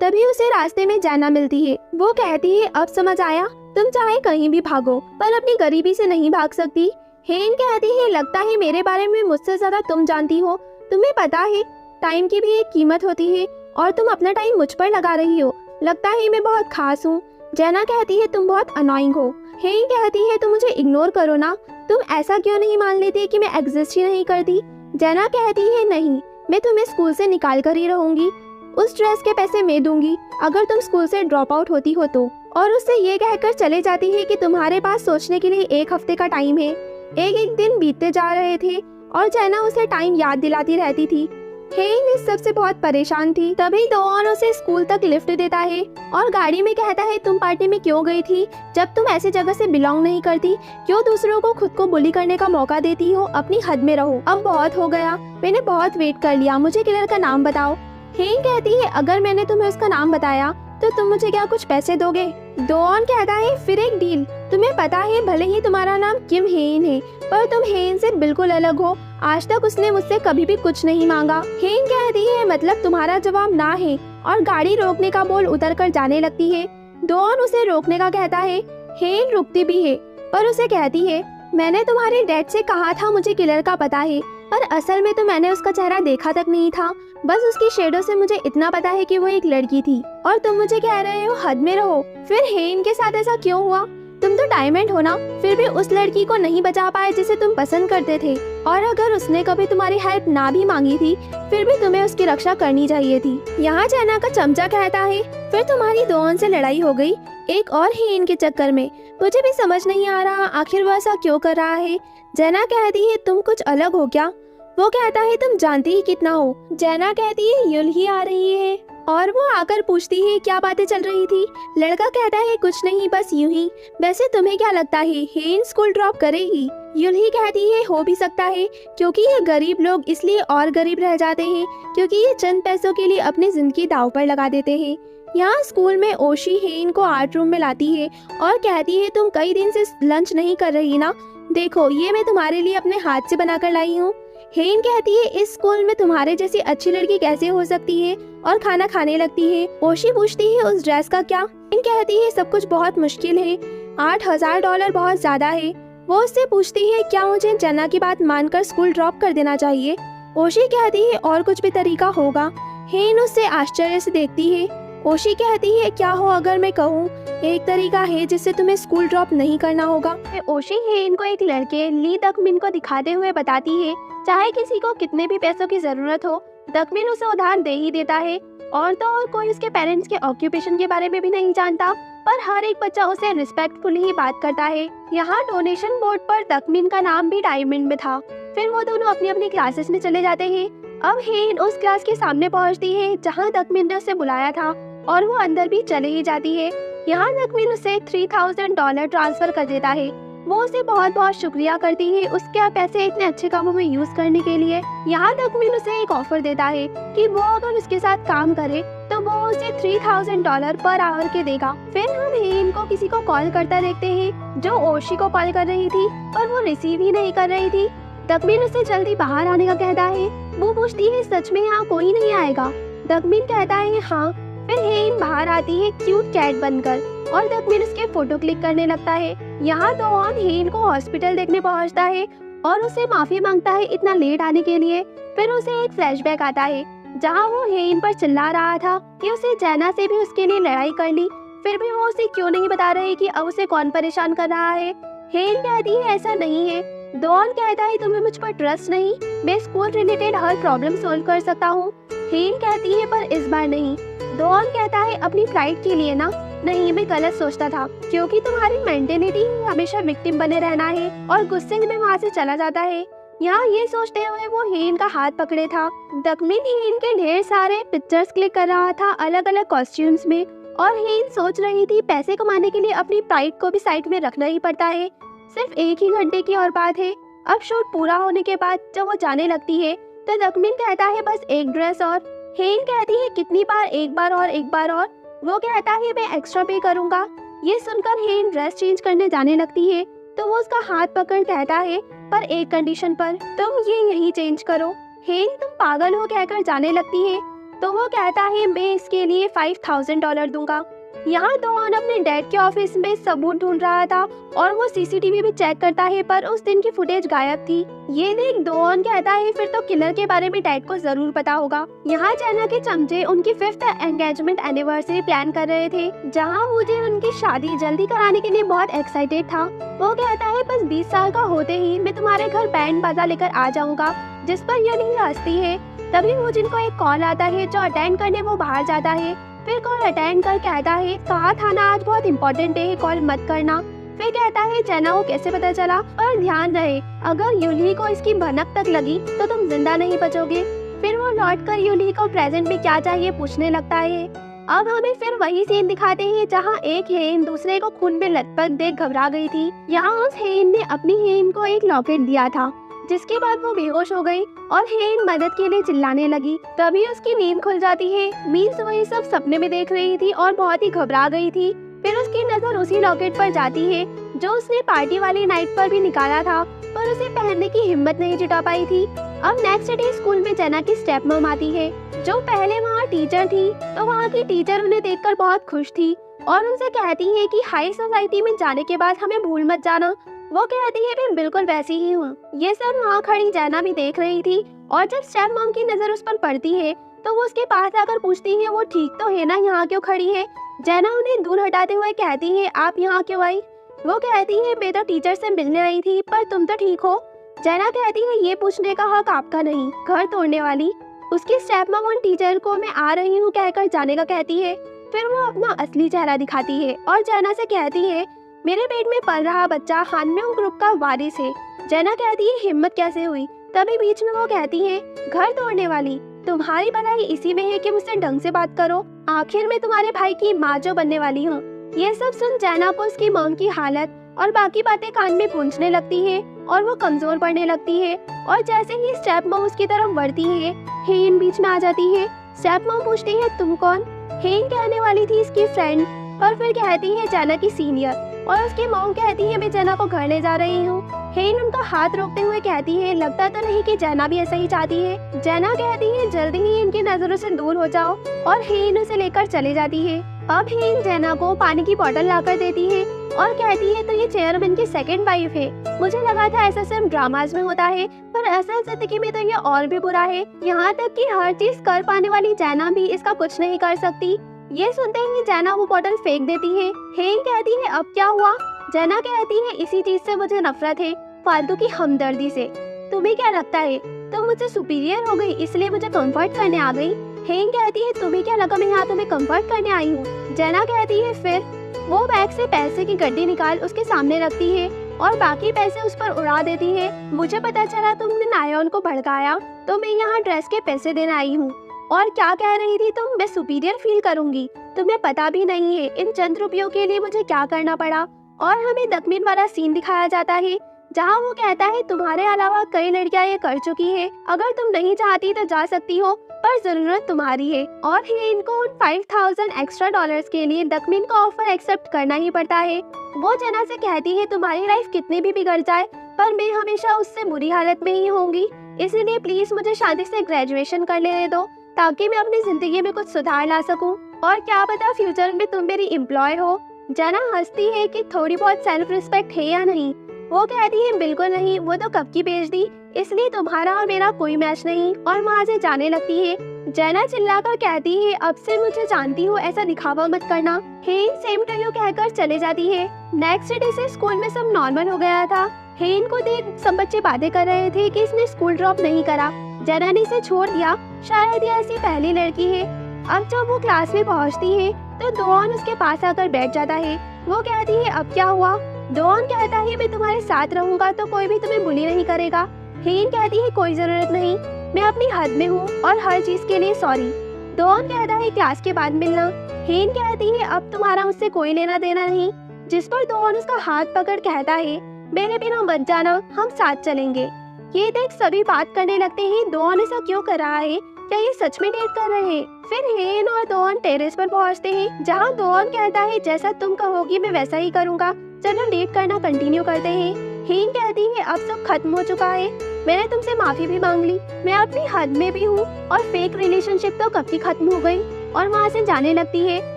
तभी उसे रास्ते में जाना मिलती है। वो कहती है अब समझ आया, तुम चाहे कहीं भी भागो पर अपनी गरीबी से नहीं भाग सकती। हेन कहती है लगता है मेरे बारे में मुझसे ज्यादा तुम जानती हो। तुम्हें पता है टाइम की भी एक कीमत होती है और तुम अपना टाइम मुझ पर लगा रही हो। लगता है मैं बहुत खास हूँ। जैना कहती है तुम बहुत अनोइंग हो। हेन कहती है तुम मुझे इग्नोर करो ना, तुम ऐसा क्यों नहीं मान लेती कि मैं एग्जिस्ट ही नहीं करती। जैना कहती है नहीं, मैं तुम्हें स्कूल से निकाल कर ही रहूंगी। उस ड्रेस के पैसे मैं दूंगी अगर तुम स्कूल से ड्रॉप आउट होती हो तो। और उससे ये कहकर चले जाती है कि तुम्हारे पास सोचने के लिए 1 हफ्ते का टाइम है। एक दिन बीतते जा रहे थे और जैना उसे टाइम याद दिलाती रहती थी। हेन इस सब से बहुत परेशान थी। तभी दोन उसे स्कूल तक लिफ्ट देता है और गाड़ी में कहता है तुम पार्टी में क्यों गई थी जब तुम ऐसी जगह से बिलोंग नहीं करती। क्यों दूसरों को खुद को बुली करने का मौका देती हो। अपनी हद में रहो। अब बहुत हो गया, मैंने बहुत वेट कर लिया, मुझे किलर का नाम बताओ। हेन कहती है अगर मैंने तुम्हें उसका नाम बताया तो तुम मुझे क्या कुछ पैसे दोगे। दोन कहता है फिर एक डील। तुम्हें पता है भले ही तुम्हारा नाम किम हेन है पर तुम हेन से बिल्कुल अलग हो। आज तक उसने मुझसे कभी भी कुछ नहीं मांगा। हेन कहती है मतलब तुम्हारा जवाब ना है और गाड़ी रोकने का बोल उतर कर जाने लगती है। दोन उसे रोकने का कहता है। हेन रुकती भी है पर उसे कहती है मैंने तुम्हारे डैड से कहा था मुझे किलर का पता है, पर असल में तो मैंने उसका चेहरा देखा तक नहीं था। बस उसकी शेडो से मुझे इतना पता है कि वो एक लड़की थी और तुम मुझे कह रहे हो हद में रहो। फिर हेन के साथ ऐसा क्यों हुआ। तुम तो डायमंड हो ना, फिर भी उस लड़की को नहीं बचा पाए जिसे तुम पसंद करते थे। और अगर उसने कभी तुम्हारी हेल्प ना भी मांगी थी फिर भी तुम्हें उसकी रक्षा करनी चाहिए थी। यहाँ जैना का चमचा कहता है फिर तुम्हारी दोन से लड़ाई हो गई एक और हेन के चक्कर में। मुझे भी समझ नहीं आ रहा आखिर वो ऐसा क्यों कर रहा है। जैना कहती है तुम कुछ अलग हो क्या। वो कहता है तुम जानती ही कितना हो। जैना कहती है युल ही आ रही है और वो आकर पूछती है क्या बातें चल रही थी। लड़का कहता है कुछ नहीं बस यूं ही। वैसे तुम्हें क्या लगता है हेन स्कूल ड्रॉप करेगी। युल ही कहती है हो भी सकता है क्योंकि ये गरीब लोग इसलिए और गरीब रह जाते हैं क्योंकि ये चंद पैसों के लिए अपनी जिंदगी दांव पर लगा देते हैं। यहाँ स्कूल में ओशी हेन को आर्ट रूम में लाती है और कहती है तुम कई दिन से लंच नहीं कर रही ना, देखो ये मैं तुम्हारे लिए अपने हाथ से बनाकर लाई हूँ। हेन कहती है इस स्कूल में तुम्हारे जैसी अच्छी लड़की कैसे हो सकती है और खाना खाने लगती है। ओशी पूछती है उस ड्रेस का क्या। हेन कहती है सब कुछ बहुत मुश्किल है, $8000 बहुत ज्यादा है। वो उससे पूछती है क्या मुझे जैना की बात मानकर स्कूल ड्रॉप कर देना चाहिए। ओशी कहती है और कुछ भी तरीका होगा। हेन उससे आश्चर्य से देखती है। ओशी कहती है क्या हो अगर मैं कहूँ एक तरीका है जिससे तुम्हें स्कूल ड्रॉप नहीं करना होगा। ओशी हेन को एक लड़के ली दकमिन को दिखाते हुए बताती है चाहे किसी को कितने भी पैसों की जरूरत हो दकमिन उसे उधार दे ही देता है। और तो और कोई उसके पेरेंट्स के ऑक्यूपेशन के बारे में भी नहीं जानता पर हर एक बच्चा उसे रिस्पेक्टफुली ही बात करता है। यहाँ डोनेशन बोर्ड पर दकमिन का नाम भी डायमंड में था। फिर वो दोनों अपनी अपनी क्लासेस में चले जाते हैं। अब हेन उस क्लास के सामने पहुँचती है जहाँ दकमिन ने उसे बुलाया था और वो अंदर भी चले ही जाती है। यहाँ दकमिन उसे $3000 ट्रांसफर कर देता है। वो उसे बहुत बहुत शुक्रिया करती है उसके पैसे इतने अच्छे कामों में यूज करने के लिए। यहाँ दकमिन उसे एक ऑफर देता है कि वो अगर उसके साथ काम करे तो वो उसे $3000 पर आवर के देगा। फिर हम हेन को किसी को कॉल करता देखते हैं जो ओशी को कॉल कर रही थी पर वो रिसीव ही नहीं कर रही थी। दकमिन उसे जल्दी बाहर आने का कहता है। वो पूछती है सच में यहाँ कोई नहीं आएगा। दकमिन कहता है हाँ फिर हेन बाहर आती है क्यूट कैट बनकर और दकमिन उसके फोटो क्लिक करने लगता है। यहाँ दोन हेन को हॉस्पिटल देखने पहुँचता है और उसे माफी मांगता है इतना लेट आने के लिए। फिर उसे एक फ्लैशबैक आता है जहाँ वो हेन पर चिल्ला रहा था कि उसे जैना से भी उसके लिए लड़ाई कर ली, फिर भी वो उसे क्यों नहीं बता रहे कि अब उसे कौन परेशान कर रहा है। हेन कहती है ऐसा नहीं है। डॉन कहता है तुम्हें मुझ पर ट्रस्ट नहीं, मैं स्कूल रिलेटेड हर प्रॉब्लम सॉल्व कर सकता हूँ। हेन कहती है पर इस बार नहीं। डॉन कहता है अपनी फ्लाइट के लिए ना। नहीं, मैं गलत सोचता था क्योंकि तुम्हारी मेंटेलिटी हमेशा विक्टिम बने रहना है, और गुस्से में वहाँ से चला जाता है। यहाँ ये सोचते हुए वो हेन का हाथ पकड़े था। दकमिन हेन के ढेर सारे पिक्चर्स क्लिक कर रहा था अलग अलग कॉस्ट्यूम्स में, और हेन सोच रही थी पैसे कमाने के लिए अपनी प्राइड को भी साइड में रखना ही पड़ता है। सिर्फ 1 ही घंटे की और बात है। अब शूट पूरा होने के बाद जब वो जाने लगती है तो दकमिन कहता है बस एक ड्रेस और। हेन कहती है कितनी बार, एक बार और एक बार और। वो कहता है मैं एक्स्ट्रा पे करूंगा। ये सुनकर हेन ड्रेस चेंज करने जाने लगती है तो वो उसका हाथ पकड़ कहता है पर एक कंडीशन पर, तुम ये यहीं चेंज करो। हेन तुम पागल हो कहकर जाने लगती है तो वो कहता है मैं इसके लिए $5000 दूंगा। यहाँ डॉन अपने डैड के ऑफिस में सबूत ढूंढ रहा था और वो सीसीटीवी भी चेक करता है पर उस दिन की फुटेज गायब थी। ये देख डॉन कहता है फिर तो किलर के बारे में डैड को जरूर पता होगा। यहाँ जैना के चमचे उनकी 5th एंगेजमेंट एनिवर्सरी प्लान कर रहे थे, जहाँ मुझे उनकी शादी जल्दी कराने के लिए बहुत एक्साइटेड था। वो कहता है बस 20 साल का होते ही मैं तुम्हारे घर बैंड बाजा लेकर आ जाऊंगा, जिस पर यूली हंसती है। तभी मुझे को एक कॉल आता है जो अटेंड करने वो बाहर जाता है। फिर कॉल अटेंड कर कहता है कहा था ना आज बहुत इम्पोर्टेंट है, कॉल मत करना। फिर कहता है जैना को कैसे पता चला, पर ध्यान रहे अगर यूली को इसकी भनक तक लगी तो तुम जिंदा नहीं बचोगे। फिर वो लौट कर यूली को प्रेजेंट में क्या चाहिए पूछने लगता है। अब हमें फिर वही सीन दिखाते हैं जहाँ एक हेन दूसरे को खून में लथपथ देख घबरा गई थी। यहाँ उस हेन ने अपनी हेन को एक लॉकेट दिया था, जिसके बाद वो बेहोश हो गई और हेन मदद के लिए चिल्लाने लगी। तभी उसकी नींद खुल जाती है। मीन्स वही सब सपने में देख रही थी और बहुत ही घबरा गई थी। फिर उसकी नजर उसी लॉकेट पर जाती है जो उसने पार्टी वाली नाइट पर भी निकाला था, पर उसे पहनने की हिम्मत नहीं जुटा पाई थी। अब नेक्स्ट डे स्कूल में जैना की स्टेप मॉम आती है, जो पहले वहाँ टीचर थी। तो वहाँ की टीचर उन्हें देखकर बहुत खुश थी और उनसे कहती है कि हाई सोसाइटी में जाने के बाद हमें भूल मत जाना। वो कहती है मैं बिल्कुल वैसी ही हूँ। ये सब वहाँ खड़ी जैना भी देख रही थी, और जब स्टेप मॉम की नजर उस पर पड़ती है तो वो उसके पास आकर पूछती है वो ठीक तो है ना, यहाँ क्यों खड़ी है। जैना उन्हें दूर हटाते हुए कहती है आप यहाँ क्यों आई। वो कहती है मैं तो टीचर से मिलने आई थी, पर तुम तो ठीक हो। जैना कहती है ये पूछने का हक आपका नहीं, घर तोड़ने वाली। उसकी स्टेप मॉम उन टीचर को मैं आ रही हूँ कहकर जाने का कहती है। फिर वो अपना असली चेहरा दिखाती है और जैना से कहती है मेरे पेट में पल रहा बच्चा हानम्योंग ग्रुप का वारिस है। जैना कहती है हिम्मत कैसे हुई। तभी बीच में वो कहती है घर तोड़ने वाली, तुम्हारी भलाई इसी में है कि मुझसे ढंग से बात करो, आखिर में तुम्हारे भाई की माँ जो बनने वाली हूँ। ये सब सुन जैना को उसकी मॉम की हालत और बाकी बातें कान में गूंजने लगती है और वो कमजोर पड़ने लगती है। और जैसे ही स्टेप मॉम उसकी तरफ बढ़ती है, हेन बीच में आ जाती है। स्टेप मॉम पूछती है तुम कौन। हेन कहने वाली थी इसकी फ्रेंड, और फिर कहती है जैना की सीनियर। और उसकी मॉम कहती है मैं जैना को घर ले जा रही हूँ। हेन उनका हाथ रोकते हुए कहती है लगता तो नहीं कि जैना भी ऐसा ही चाहती है। जैना कहती है जल्दी ही इनकी नजरों से दूर हो जाओ, और हेन उसे लेकर चले जाती है। अब हेन जैना को पानी की बोतल लाकर देती है और कहती है तो ये चेयरमैन की सेकंड वाइफ है। मुझे लगा था ऐसा सिर्फ ड्रामाज में होता है, पर असल जिंदगी में तो ये और भी बुरा है। यहाँ तक कि हर चीज कर पाने वाली जैना भी इसका कुछ नहीं कर सकती। ये सुनते ही जैना वो बोतल फेंक देती है। हेन कहती है अब क्या हुआ। जैना कहती है इसी चीज से मुझे नफरत है, फालतू की हमदर्दी से। तुम्हें क्या लगता है तुम मुझसे सुपीरियर हो गई इसलिए मुझे कंफर्ट करने आ गई। हेन कहती है तुम्हें क्या लगा मैं यहाँ तुम्हें कंफर्ट करने आई हूँ। जैना कहती है फिर वो बैग से पैसे की गड्डी निकाल उसके सामने रखती है और बाकी पैसे उस पर उड़ा देती है। मुझे पता चला तुमने नायोन को भड़काया, तो मैं यहाँ ड्रेस के पैसे देने आई हूँ। और क्या कह रही थी तुम, मैं सुपीरियर फील करूंगी। तुम्हें पता भी नहीं है इन चंद रुपयों के लिए मुझे क्या करना पड़ा। और हमें दकमिन वाला सीन दिखाया जाता है जहाँ वो कहता है तुम्हारे अलावा कई लड़कियां ये कर चुकी है, अगर तुम नहीं चाहती तो जा सकती हो, पर जरूरत तुम्हारी है। और हेन को उन $5000 एक्स्ट्रा के लिए दकमिन का ऑफर एक्सेप्ट करना ही पड़ता है। वो जैना से कहती है तुम्हारी लाइफ कितनी भी बिगड़ जाए पर मैं हमेशा उससे बुरी हालत में ही होंगी, इसलिए प्लीज मुझे शादी से ग्रेजुएशन कर लेने दो ताकि मैं अपनी जिंदगी में कुछ सुधार ला सकूं। और क्या पता फ्यूचर में तुम मेरी एम्प्लॉय हो। जना हंसती है कि थोड़ी बहुत सेल्फ रिस्पेक्ट है या नहीं। वो कहती है बिल्कुल नहीं, वो तो कब की बेच दी, इसलिए तुम्हारा और मेरा कोई मैच नहीं, और वहाँ से जाने लगती है। जना चिल्लाकर कहती है अब से मुझे जानती हो, ऐसा दिखावा मत करना। हेन सेम टू यू कहकर चले जाती है। नेक्स्ट डे से स्कूल में सब नॉर्मल हो गया था। हेन को देख सब बच्चे बातें कर रहे थे कि इसने स्कूल ड्रॉप नहीं करा, जना ने इसे छोड़ दिया, शायद ये ऐसी पहली लड़की है। अब जब वो क्लास में पहुंचती है तो दोन उसके पास आकर बैठ जाता है। वो कहती है अब क्या हुआ? दोन कहता है मैं तुम्हारे साथ रहूंगा तो कोई भी तुम्हें बुली नहीं करेगा। हेन कहती है कोई जरूरत नहीं, मैं अपनी हद में हूँ और हर चीज के लिए सॉरी। दोन कहता है क्लास के बाद मिलना। हेन कहती है अब तुम्हारा मुझसे कोई लेना देना नहीं, जिस पर दोन उसका हाथ पकड़ कहता है मेरे बिना मत जाना, हम साथ चलेंगे। ये देख सभी बात करने लगते हैं दोन ऐसा क्यों कर रहा है, क्या ये सच में डेट कर रहे हैं? फिर हेन और दोन टेरेस पर पहुंचते हैं, जहां दोन कहता है जैसा तुम कहोगी मैं वैसा ही करूंगा, चलो डेट करना कंटिन्यू करते हैं। हेन कहती है अब सब खत्म हो चुका है, मैंने तुमसे माफी भी मांग ली, मैं अपनी हद में भी हूँ और फेक रिलेशनशिप तो कब की खत्म हो गई, और वहाँ से जाने लगती है।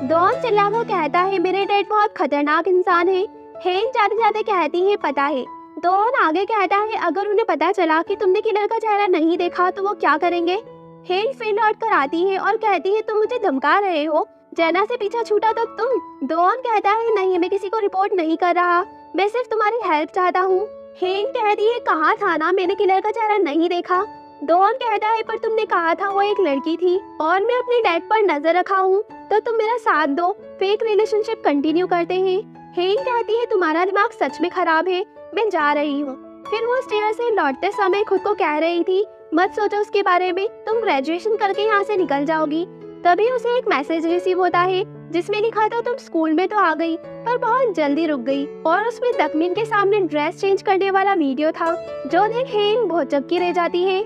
दोन चिल्लाकर कहता है मेरे डैड बहुत खतरनाक इंसान है। हेन जाते जाते कहती है पता है। दोन आगे कहता है अगर उन्हें पता चला कि तुमने किलर का चेहरा नहीं देखा तो वो क्या करेंगे? हेन फिर लौट कर आती है और कहती है तुम मुझे धमका रहे हो, जेना से पीछा छूटा तो तुम। दोन कहता है नहीं, मैं किसी को रिपोर्ट नहीं कर रहा, मैं सिर्फ तुम्हारी हेल्प चाहता हूँ। हेन कहती है कहा था ना मैंने किलर का चेहरा नहीं देखा। दोन कहता है पर तुमने कहा था वो एक लड़की थी और मैं अपने डैड पर नजर रखा हूँ, तो तुम मेरा साथ दो, फेक रिलेशनशिप कंटिन्यू करते हैं। हेन कहती है तुम्हारा दिमाग सच में खराब है, मैं जा रही हूँ। फिर वो स्टेयर से लौटते समय खुद को कह रही थी मत सोचो उसके बारे में, तुम ग्रेजुएशन करके यहाँ से निकल जाओगी। तभी उसे एक मैसेज रिसीव होता है जिसमें लिखा था तुम स्कूल में तो आ गई पर बहुत जल्दी रुक गई, और उसमें तकमीन के सामने ड्रेस चेंज करने वाला वीडियो था, जो देख हेन बहुत चक्की रह जाती है।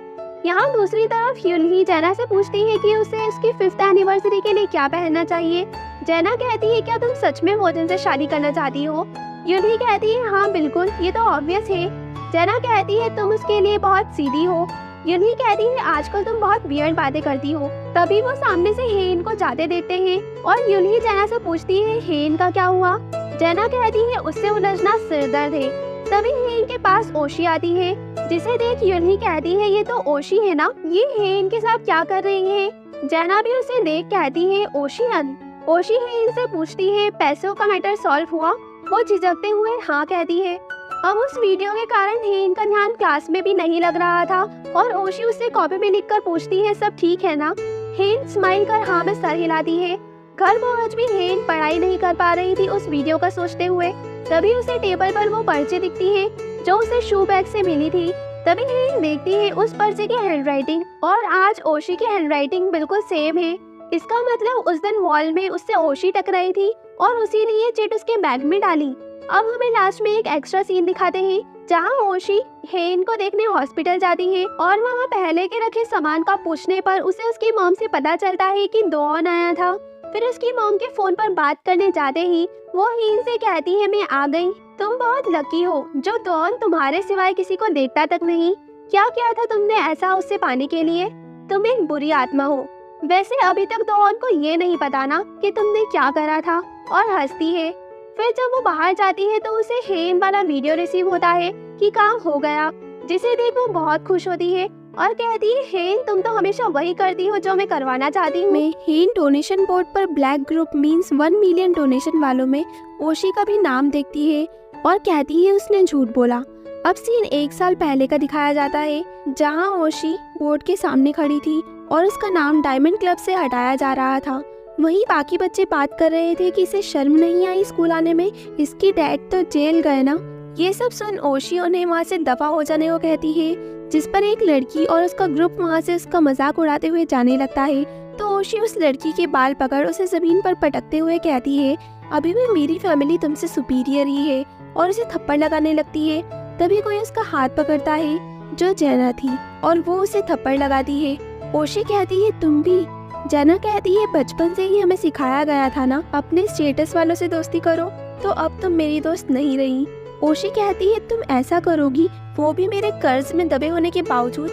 यहाँ दूसरी तरफ यूनही जेना से पूछती है कि उसे उसकी 5th एनिवर्सरी के लिए क्या पहनना चाहिए। जेना कहती है क्या तुम सच में वो दिन से शादी करना चाहती हो? यूनही कहती है हाँ बिल्कुल, ये तो ऑब्वियस है। जेना कहती है तुम उसके लिए बहुत सीधी हो। यूनही कहती है आजकल तुम बहुत वियर्ड बातें करती हो। तभी वो सामने से हेन को जाते देखते हैं और यूनही जेना से पूछती है हेन का क्या हुआ? जेना कहती है उससे उलझना सिरदर्द है। तभी हेन के पास ओशी आती है, जिसे देख यूनही कहती है ये तो ओशी है ना, ये हेन के साथ क्या कर रही है? जेना भी उसे देख कहती है ओशियन। ओशी हेन से पूछती है पैसों का मैटर सॉल्व हुआ? वो झिझकते हुए हाँ कहती है। अब उस वीडियो के कारण हेन का ध्यान क्लास में भी नहीं लग रहा था और ओशी उससे कॉपी में लिखकर पूछती है सब ठीक है ना? हेन स्माइल कर हाँ में सर हिलाती है। घर पहुंच भी हेन पढ़ाई नहीं कर पा रही थी उस वीडियो का सोचते हुए। तभी उसे टेबल पर वो पर्ची दिखती है जो उसे शू बैग से मिली थी। तभी हेन देखती है उस पर्ची की हैंडराइटिंग और आज ओशी की हैंडराइटिंग बिल्कुल सेम है। इसका मतलब उस दिन वॉल में उससे ओशी टकराई थी और उसी ने ये चिट उसके बैग में डाली। अब हमें लास्ट में एक एक्स्ट्रा सीन दिखाते हैं जहां ओशी हेन को देखने हॉस्पिटल जाती है और वहां पहले के रखे सामान का पूछने पर उसे उसकी मॉम से पता चलता है कि दोन आया था। फिर उसकी मॉम के फोन पर बात करने जाते ही वो हेन से कहती है मैं आ गई, तुम बहुत लकी हो जो दोन तुम्हारे सिवाय किसी को देखता तक नहीं। क्या किया था तुमने ऐसा उससे पाने के लिए? तुम एक बुरी आत्मा हो। वैसे अभी तक दोन को ये नहीं पता ना कि तुमने क्या करा था, और हंसती है। फिर जब वो बाहर जाती है तो उसे हेन वाला वीडियो रिसीव होता है कि काम हो गया, जिसे देख वो बहुत खुश होती है और कहती है हेन तुम तो हमेशा वही करती हो जो मैं करवाना चाहती हूँ। हेन डोनेशन बोर्ड पर black group means 1 million donation वालों में ओशी का भी नाम देखती है और कहती है उसने झूठ बोला। अब सीन 1 साल पहले का दिखाया जाता है जहाँ ओशी बोर्ड के सामने खड़ी थी और उसका नाम डायमंड क्लब से हटाया जा रहा था। वहीं बाकी बच्चे बात कर रहे थे कि इसे शर्म नहीं आई स्कूल आने में, इसकी डैड तो जेल गए ना। ये सब सुन ओशी उन्हें वहाँ से दफा हो जाने को कहती है, जिस पर एक लड़की और उसका ग्रुप वहाँ से उसका मजाक उड़ाते हुए जाने लगता है। तो ओशी उस लड़की के बाल पकड़ उसे जमीन पर पटकते हुए कहती है अभी भी मेरी फैमिली तुमसे सुपीरियर ही है, और उसे थप्पड़ लगाने लगती है। तभी कोई उसका हाथ पकड़ता है जो जेना थी और वो उसे थप्पड़ लगाती है। ओशी कहती है तुम भी? जेना कहती है बचपन से ही हमें सिखाया गया था ना अपने स्टेटस वालों से दोस्ती करो, तो अब तुम मेरी दोस्त नहीं रही। ओशी कहती है तुम ऐसा करोगी वो भी मेरे कर्ज में दबे होने के बावजूद?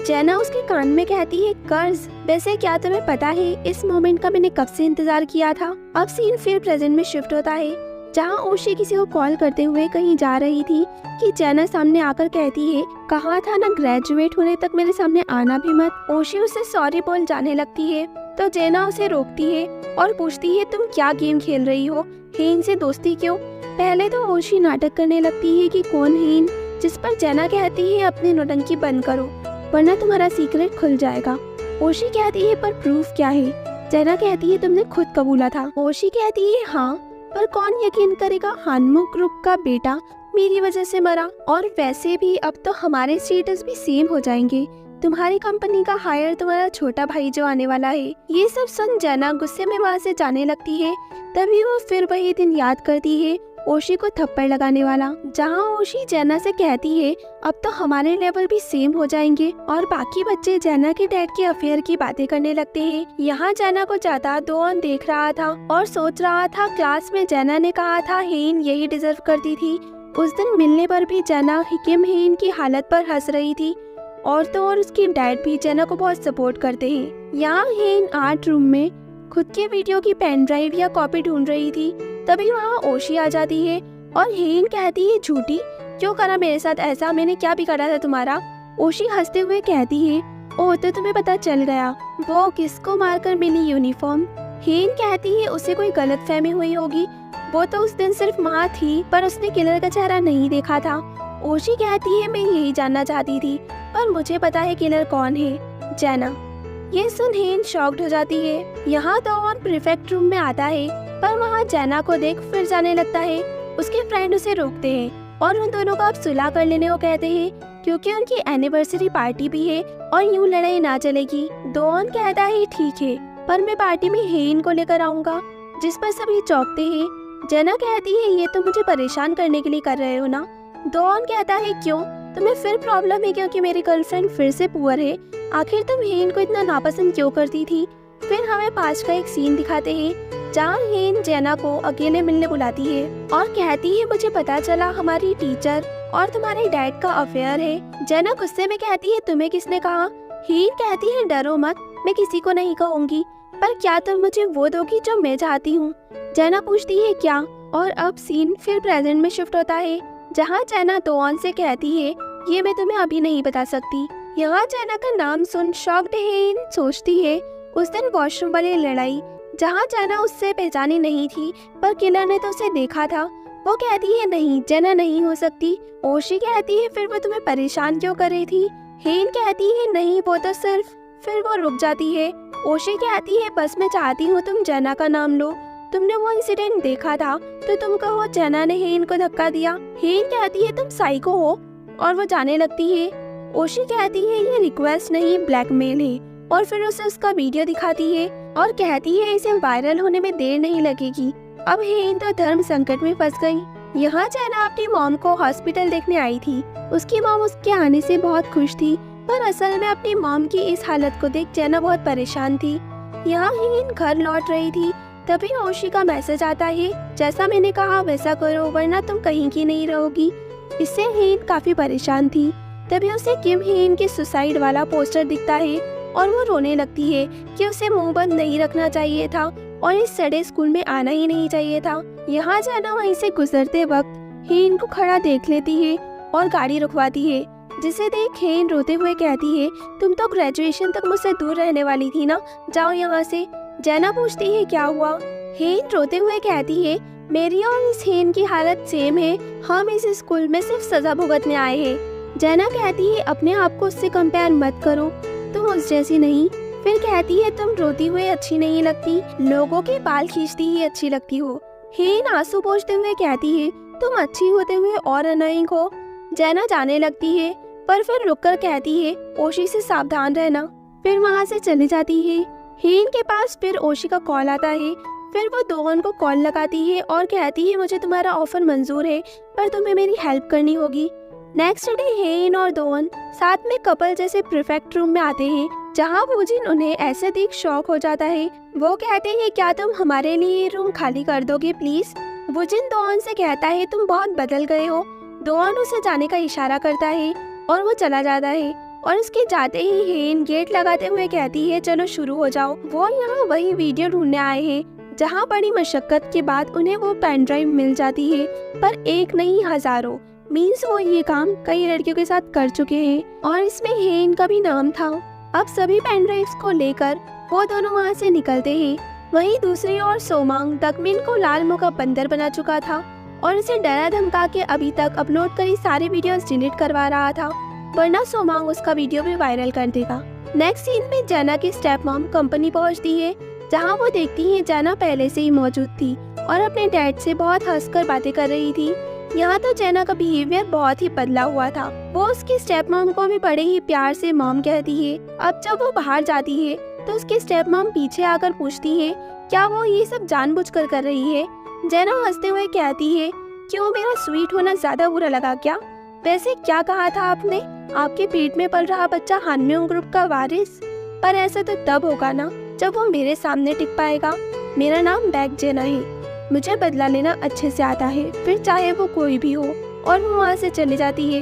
जेना उसके कान में कहती है कर्ज। वैसे क्या तुम्हें पता है इस मोमेंट का मैंने कब से इंतजार किया था। अब सीन फिर प्रेजेंट में शिफ्ट होता है जहाँ ओशी किसी को कॉल करते हुए कहीं जा रही थी कि जेना सामने आकर कहती है कहा था ना ग्रेजुएट होने तक मेरे सामने आना भी मत। ओशी उसे सॉरी बोल जाने लगती है तो जेना उसे रोकती है और पूछती है तुम क्या गेम खेल रही हो, हेन से दोस्ती क्यों। पहले तो ओशी नाटक करने लगती है कि कौन हेन, जिस पर जेना कहती है अपनी नौटंकी बंद करो वरना तुम्हारा सीक्रेट खुल जाएगा। ओशी कहती है पर प्रूफ क्या है। जेना कहती है तुमने खुद कबूला था। ओशी कहती है हाँ, पर कौन यकीन करेगा हानमुक ग्रुप का बेटा मेरी वजह से मरा। और वैसे भी अब तो हमारे स्टेटस भी सेम हो जाएंगे। तुम्हारी कंपनी का हायर तुम्हारा छोटा भाई जो आने वाला है। ये सब सुन जेना गुस्से में वहाँ से जाने लगती है। तभी वो फिर वही दिन याद करती है ओशी को थप्पड़ लगाने वाला, जहाँ ओशी जेना से कहती है अब तो हमारे लेवल भी सेम हो जाएंगे। और बाकी बच्चे जेना के डैड के अफेयर की बातें करने लगते हैं। यहाँ जेना को जाता दोन देख रहा था और सोच रहा था क्लास में जेना ने कहा था हेन यही डिजर्व करती थी। उस दिन मिलने पर भी जेना किम हेन की हालत पर हंस रही थी और तो और उसके डैड भी जेना को बहुत सपोर्ट करते हैं। यहाँ हेन आर्ट रूम में खुद के वीडियो की पेन ड्राइव या कॉपी ढूंढ रही थी। तभी वहाँ ओशी आ जाती है और हेन कहती है झूठी, क्यों करा मेरे साथ ऐसा, मैंने क्या बिगाड़ा था तुम्हारा। ओशी हंसते हुए कहती है ओह तो तुम्हें पता चल गया, वो किसको मारकर मिली यूनिफॉर्म। हेन कहती है उसे कोई गलतफहमी हुई होगी, वो तो उस दिन सिर्फ माँ थी पर उसने किलर का चेहरा नहीं देखा था। ओशी कहती है मैं यही जानना चाहती थी पर मुझे पता है किलर कौन है, जेना। ये सुन हेन शॉक्ड हो जाती है। यहाँ तो और प्रीफेक्ट रूम में आता है पर वहाँ जेना को देख फिर जाने लगता है। उसके फ्रेंड उसे रोकते हैं और उन दोनों को अब सुलह कर लेने को कहते हैं क्योंकि उनकी एनिवर्सरी पार्टी भी है और यूं लड़ाई ना चलेगी। दोन कहता है ठीक है पर मैं पार्टी में हेन को लेकर आऊंगा, जिस पर सभी चौंकते हैं। जेना कहती है ये तो मुझे परेशान करने के लिए कर रहे हो ना। दोन कहता है क्यों, तुम्हें फिर प्रॉब्लम है क्योंकि मेरी गर्लफ्रेंड फिर से पुअर है, आखिर तुम हेन को इतना नापसंद क्यों करती थी। फिर हमें पास का एक सीन दिखाते हैं जहाँ हेन जेना को अकेले मिलने बुलाती है और कहती है मुझे पता चला हमारी टीचर और तुम्हारे डैड का अफेयर है। जेना गुस्से में कहती है तुम्हें किसने कहा। हेन कहती है डरो मत, मैं किसी को नहीं कहूँगी, पर क्या तुम मुझे वो दोगी जो मैं चाहती हूँ। जेना पूछती है क्या, और अब सीन फिर प्रेजेंट में शिफ्ट होता है जहाँ जेना दोन से कहती है ये मैं तुम्हें अभी नहीं बता सकती। यहाँ जेना का नाम सुन शॉक्ड हेन सोचती है उस दिन वॉशरूम वाली लड़ाई जहाँ जेना उससे पहचानी नहीं थी पर किलर ने तो उसे देखा था। वो कहती है नहीं जेना नहीं हो सकती। ओशी कहती है फिर वो तुम्हें परेशान क्यों कर रही थी। हेन कहती है नहीं वो तो सिर्फ, फिर वो रुक जाती है। ओशी कहती है बस मैं चाहती हूँ तुम जेना का नाम लो, तुमने वो इंसिडेंट देखा था तो तुम कहो जेना ने हेन को धक्का दिया। हेन कहती है तुम साइको हो और वो जाने लगती है। ओशी कहती है ये रिक्वेस्ट नहीं ब्लैकमेल है और फिर उसे उसका वीडियो दिखाती है और कहती है इसे वायरल होने में देर नहीं लगेगी। अब हेन तो धर्म संकट में फंस गई। यहाँ जेना अपनी मॉम को हॉस्पिटल देखने आई थी। उसकी मॉम उसके आने से बहुत खुश थी पर असल में अपनी मॉम की इस हालत को देख जेना बहुत परेशान थी। यहाँ हेन घर लौट रही थी तभी ओशी का मैसेज आता है जैसा मैंने कहा वैसा करो वरना तुम कहीं की नहीं रहोगी। इससे हेन काफी परेशान थी। तभी उसे किम हेन के सुसाइड वाला पोस्टर दिखता है और वो रोने लगती है कि उसे मुंह बंद नहीं रखना चाहिए था और इस सड़े स्कूल में आना ही नहीं चाहिए था। यहाँ जाना वहीं से गुजरते वक्त हेन को खड़ा देख लेती है और गाड़ी रुकवाती है, जिसे देख हेन रोते हुए कहती है तुम तो ग्रेजुएशन तक मुझसे दूर रहने वाली थी ना, जाओ यहाँ से। जेना पूछती है क्या हुआ। हेन रोते हुए कहती है मेरी और इस हेन की हालत सेम है, हम इस स्कूल में सिर्फ सजा भुगतने आए हैं। जेना कहती है अपने आप को उससे कंपेयर मत करो, तुम उस जैसी नहीं। फिर कहती है तुम रोती हुए अच्छी नहीं लगती, लोगों के बाल खींचती ही अच्छी लगती हो। हेन आंसू पोंछते हुए कहती है तुम अच्छी होते हुए और अनोइंग हो। जेना जाने लगती है पर फिर रुककर कहती है ओशी से सावधान रहना। फिर वहाँ से चली जाती है। हेन के पास फिर ओशी का कॉल आता है। फिर वो दोन को कॉल लगाती है और कहती है मुझे तुम्हारा ऑफर मंजूर है पर तुम्हें मेरी हेल्प करनी होगी। नेक्स्ट डे हेन और दोन साथ में कपल जैसे प्रीफेक्ट रूम में आते हैं जहाँ वुजिन उन्हें ऐसे देख शॉक हो जाता है। वो कहते हैं क्या तुम हमारे लिए ये रूम खाली कर दोगे प्लीज। वुजिन दोन से कहता है तुम बहुत बदल गए हो। दोन उसे जाने का इशारा करता है और वो चला जाता है और उसके जाते ही हेन गेट लगाते हुए कहती है चलो शुरू हो जाओ। वो यहाँ वही वीडियो ढूंढने आए हैं जहाँ बड़ी मशक्कत के बाद उन्हें वो पेन ड्राइव मिल जाती है, पर एक नहीं हजारों। मीन्स वो ये काम कई लड़कियों के साथ कर चुके हैं और इसमें हेन का भी नाम था। अब सभी पेन ड्राइव्स को लेकर वो दोनों वहाँ से निकलते हैं। वहीं दूसरी ओर सोमांग दकमिन को लाल मुंह का बंदर बना चुका था और उसे डरा धमका के अभी तक अपलोड करी सारी वीडियोस डिलीट करवा रहा था, वरना सोमांग उसका वीडियो भी वायरल कर देगा। नेक्स्ट सीन में जाना की स्टेप मॉम कंपनी पहुंचती है, जहां वो देखती है जाना पहले से ही मौजूद थी और अपने डैड से बहुत हंसकर बातें कर रही थी। यहाँ तो जैना का बिहेवियर बहुत ही बदला हुआ था। वो उसकी स्टेप मॉम को भी बड़े ही प्यार से मॉम कहती है। अब जब वो बाहर जाती है तो उसकी स्टेप मॉम पीछे आकर पूछती है क्या वो ये सब जानबूझकर कर रही है। जैना हंसते हुए कहती है क्यों, मेरा स्वीट होना ज्यादा बुरा लगा क्या? वैसे क्या कहा था आपने, आपके पेट में पल रहा बच्चा हानम्योंग ग्रुप का वारिस? पर ऐसा तो तब होगा ना जब वो मेरे सामने टिक पाएगा। मेरा नाम बैक जेना है, मुझे बदला लेना अच्छे से आता है, फिर चाहे वो कोई भी हो। और वो वहाँ से चली जाती है।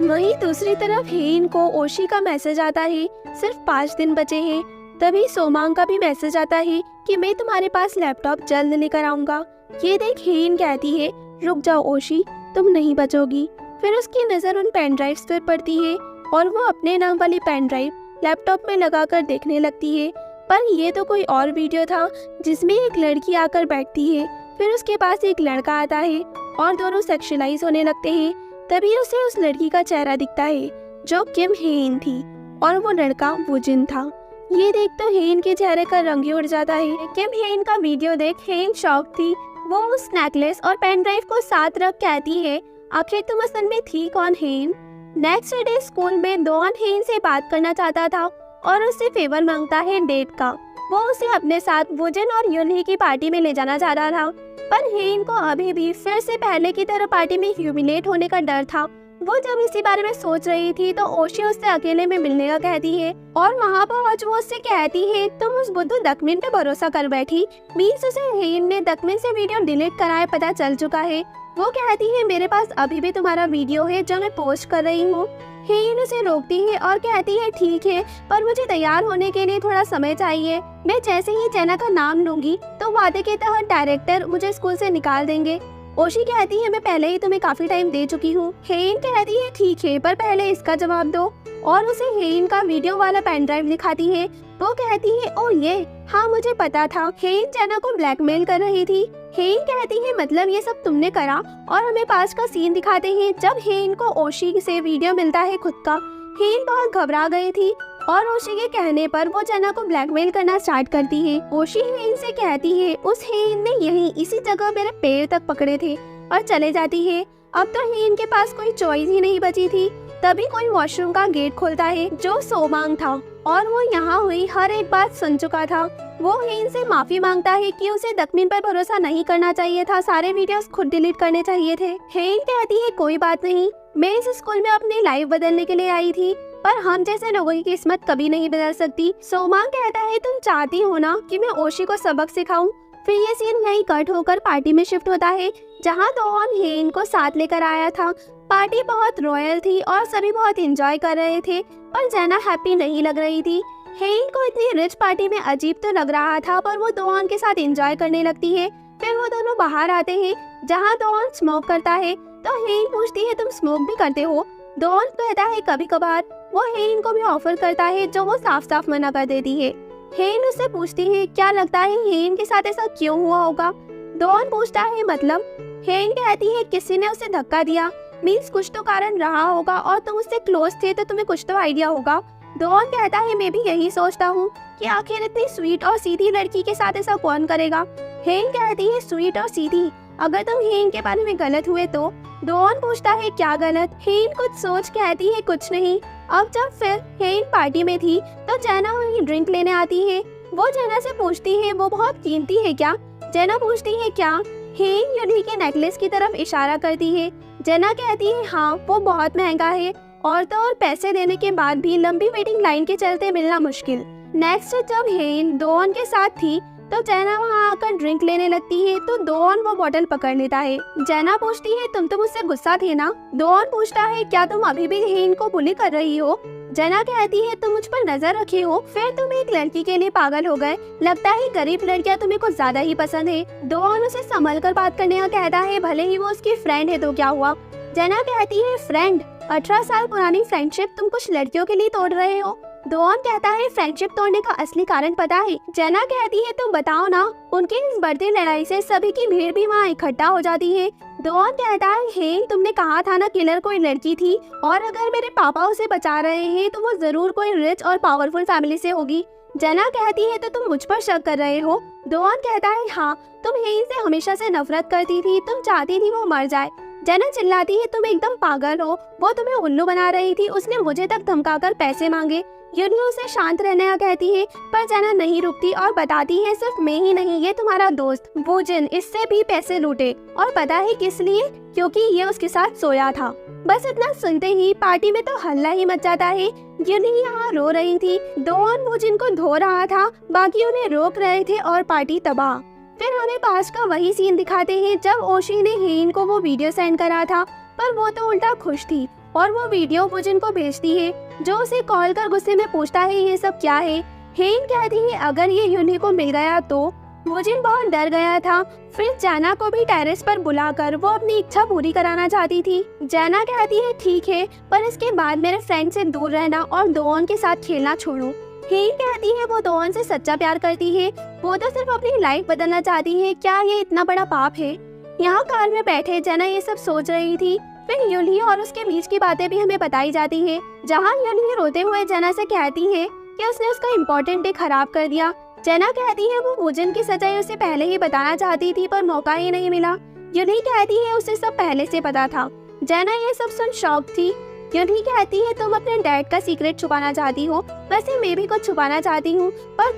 वहीं दूसरी तरफ हेन को ओशी का मैसेज आता है सिर्फ 5 दिन बचे हैं। तभी सोमांग का भी मैसेज आता है कि मैं तुम्हारे पास लैपटॉप जल्द लेकर आऊंगा। ये देख हेन कहती है रुक जाओ ओशी, तुम नहीं बचोगी। फिर उसकी नजर उन पेन ड्राइव्स पर पड़ती है और वो अपने नाम वाली पेन ड्राइव लैपटॉप में लगाकर देखने लगती है। पर ये तो कोई और वीडियो था जिसमें एक लड़की आकर बैठती है, फिर उसके पास एक लड़का आता है और दोनों सेक्सुअलाइज होने लगते हैं। तभी उसे उस लड़की का चेहरा दिखता है जो किम हेन थी और वो लड़का वुजिन था। ये देख तो हेन के चेहरे का रंग ही उड़ जाता है। किम हेन का वीडियो देख हेन शॉक थी। वो उस नेकलेस और पेन ड्राइव को साथ रख कहती है आखिर तुम असल में थी कौन हेन। नेक्स्ट डे स्कूल में दोन हेन से बात करना चाहता था और उससे फेवर मांगता है डेट का। वो उसे अपने साथ वुजिन और युनही की पार्टी में ले जाना चाह रहा था, पर हेन को अभी भी फिर से पहले की तरह पार्टी में ह्यूमिलेट होने का डर था। वो जब इसी बारे में सोच रही थी तो ओशी उससे अकेले में मिलने का कहती है और वहाँ पहुँच वो उससे कहती है तुम उस बुद्धू दकमिन पे भरोसा कर बैठी। मीन्स उसे हेन ने दकमिन से वीडियो डिलीट कराए पता चल चुका है। वो कहती है मेरे पास अभी भी तुम्हारा वीडियो है जो मैं पोस्ट कर रही हूँ। हेन उसे रोकती है और कहती है ठीक है, पर मुझे तैयार होने के लिए थोड़ा समय चाहिए। मैं जैसे ही जैना का नाम लूंगी तो वादे के तहत डायरेक्टर मुझे स्कूल से निकाल देंगे। ओशी कहती है मैं पहले ही तुम्हें काफी टाइम दे चुकी हूँ। हेन कहती है ठीक है, पर पहले इसका जवाब दो और उसे हेन का वीडियो वाला पेन ड्राइव दिखाती है। वो कहती है ओ ये हाँ मुझे पता था, हेन जैना को ब्लैकमेल कर रही थी। हेन कहती है मतलब ये सब तुमने करा, और हमें पास का सीन दिखाते हैं जब हेन को ओशी से वीडियो मिलता है खुद का। हेन बहुत घबरा गई थी और ओशी के कहने पर वो जैना को ब्लैकमेल करना स्टार्ट करती है। ओशी हेन से कहती है उस हेन ने यहीं इसी जगह मेरे पैर तक पकड़े थे और चले जाती है। अब तो हेन के पास कोई चॉइस ही नहीं बची थी। तभी कोई वॉशरूम का गेट खोलता है जो सोमांग था और वो यहाँ हुई हर एक बात सुन चुका था। वो हेन से माफी मांगता है कि उसे दकमिन पर भरोसा नहीं करना चाहिए था, सारे वीडियोस खुद डिलीट करने चाहिए थे। हेन कहती है कोई बात नहीं, मैं इस स्कूल में अपनी लाइफ बदलने के लिए आई थी, पर हम जैसे लोगों की किस्मत कभी नहीं बदल सकती। सोमांग कहता है तुम चाहती हो ना कि मैं ओशी को सबक सिखाऊं। फिर ये सीन यहीं कट होकर पार्टी में शिफ्ट होता है जहाँ दोन हेन को साथ लेकर आया था। पार्टी बहुत रॉयल थी और सभी बहुत एंजॉय कर रहे थे, पर जैना हैप्पी नहीं लग रही थी। हेन को इतनी रिच पार्टी में अजीब तो लग रहा था, पर वो दोन के साथ एंजॉय करने लगती है। फिर वो दोनों बाहर आते हैं जहाँ दोन स्मोक करता है, तो हेन पूछती है तुम स्मोक भी करते हो? दोन कहता है कभी कभार। वो हेन को भी ऑफर करता है जो वो साफ साफ मना कर देती है। हेन उससे पूछती है क्या लगता है हेन के साथ ऐसा क्यों हुआ होगा? दोन पूछता है मतलब? हेन कहती है किसी ने उसे धक्का दिया, मीन्स कुछ तो कारण रहा होगा और तुम उससे क्लोज थे तो तुम्हें कुछ तो आइडिया होगा। दोन कहता है मैं भी यही सोचता हूँ कि आखिर इतनी स्वीट और सीधी लड़की के साथ ऐसा कौन करेगा। हेन कहती है स्वीट और सीधी, अगर तुम हेन के बारे में गलत हुए तो? दोन पूछता है क्या गलत? हेन कुछ सोच कहती है कुछ नहीं। अब जब फिर हेन पार्टी में थी तो जैना वहीं ड्रिंक लेने आती है। वो जैना से पूछती है वो बहुत कीमती है क्या? जैना पूछती है क्या? हेन युनही के नेकलेस की तरफ इशारा करती है। जैना कहती है हाँ वो बहुत महंगा है और तो और पैसे देने के बाद भी लंबी वेटिंग लाइन के चलते मिलना मुश्किल। नेक्स्ट जब हेन दोन के साथ थी तो जैना वहाँ आकर ड्रिंक लेने लगती है तो दोन वो बोतल पकड़ लेता है। जैना पूछती है तुम तो मुझसे गुस्सा थे ना? दोन पूछता है क्या तुम अभी भी हेन को बुली कर रही हो? जना कहती है तुम मुझ पर नजर रखे हो, फिर तुम एक लड़की के लिए पागल हो गए। लगता है गरीब लड़कियां तुम्हें कुछ ज्यादा ही पसंद है। दोन उसे संभल कर बात करने का कहता है, भले ही वो उसकी फ्रेंड है तो क्या हुआ। जना कहती है फ्रेंड, 18 साल पुरानी फ्रेंडशिप तुम कुछ लड़कियों के लिए तोड़ रहे हो। दोन कहता है फ्रेंडशिप तोड़ने का असली कारण पता है। जना कहती है तुम बताओ ना। उनकी इस बढ़ती लड़ाई से सभी की भीड़ भी वहाँ इकट्ठा हो जाती है। दोन कहता है हे तुमने कहा था ना किलर कोई लड़की थी, और अगर मेरे पापा उसे बचा रहे हैं तो वो जरूर कोई रिच और पावरफुल फैमिली से होगी। जना कहती है तो तुम मुझ पर शक कर रहे हो। दोन कहता है हाँ, तुम हेन से हमेशा से नफरत करती थी, तुम चाहती थी वो मर जाए। जना चिल्लाती है तुम एकदम पागल हो, वो तुम्हें उल्लू बना रही थी, उसने मुझे तक धमकाकर पैसे मांगे। यूली उसे शांत रहने का कहती है, पर जना नहीं रुकती और बताती है सिर्फ मैं ही नहीं, ये तुम्हारा दोस्त वूजिन इससे भी पैसे लूटे, और पता है किस लिए, क्योंकि ये उसके साथ सोया था। बस इतना सुनते ही पार्टी में तो हल्ला ही मच जाता है। यूली यहाँ रो रही थी, दोन वूजिन को धो रहा था, बाकी उन्हें रोक रहे थे और पार्टी तबाह। फिर हमें पास का वही सीन दिखाते हैं जब ओशी ने हेन को वो वीडियो सेंड करा था, पर वो तो उल्टा खुश थी और वो वीडियो वूजिन को भेजती है, जो उसे कॉल कर गुस्से में पूछता है ये सब क्या है। हेन कहती है अगर ये यूली को मिल गया तो। वूजिन बहुत डर गया था। फिर जाना को भी टेरेस पर बुलाकर वो अपनी इच्छा पूरी कराना चाहती थी। जाना कहती है ठीक है, पर इसके बाद मेरे फ्रेंड से दूर रहना और दोन के साथ खेलना छोड़ो। हेन कहती है वो दोन से सच्चा प्यार करती है, वो तो सिर्फ अपनी लाइफ बदलना चाहती है, क्या ये इतना बड़ा पाप है। यहाँ कार में बैठे जना ये सब सोच रही थी। फिर यूली और उसके बीच की बातें भी हमें बताई जाती है, जहाँ यूली रोते हुए जना से कहती है कि उसने उसका इम्पोर्टेंट डे खराब कर दिया। जना कहती है वो वूजिन की सच्चाई उसे पहले ही बताना चाहती थी, पर मौका ही नहीं मिला। यूली कहती है उसे सब पहले से पता था। जना ये सब सुन शॉक थी। यूली कहती है तुम अपने डैड का सीक्रेट छुपाना चाहती हो, वैसे मैं भी कुछ छुपाना चाहती हूँ, पर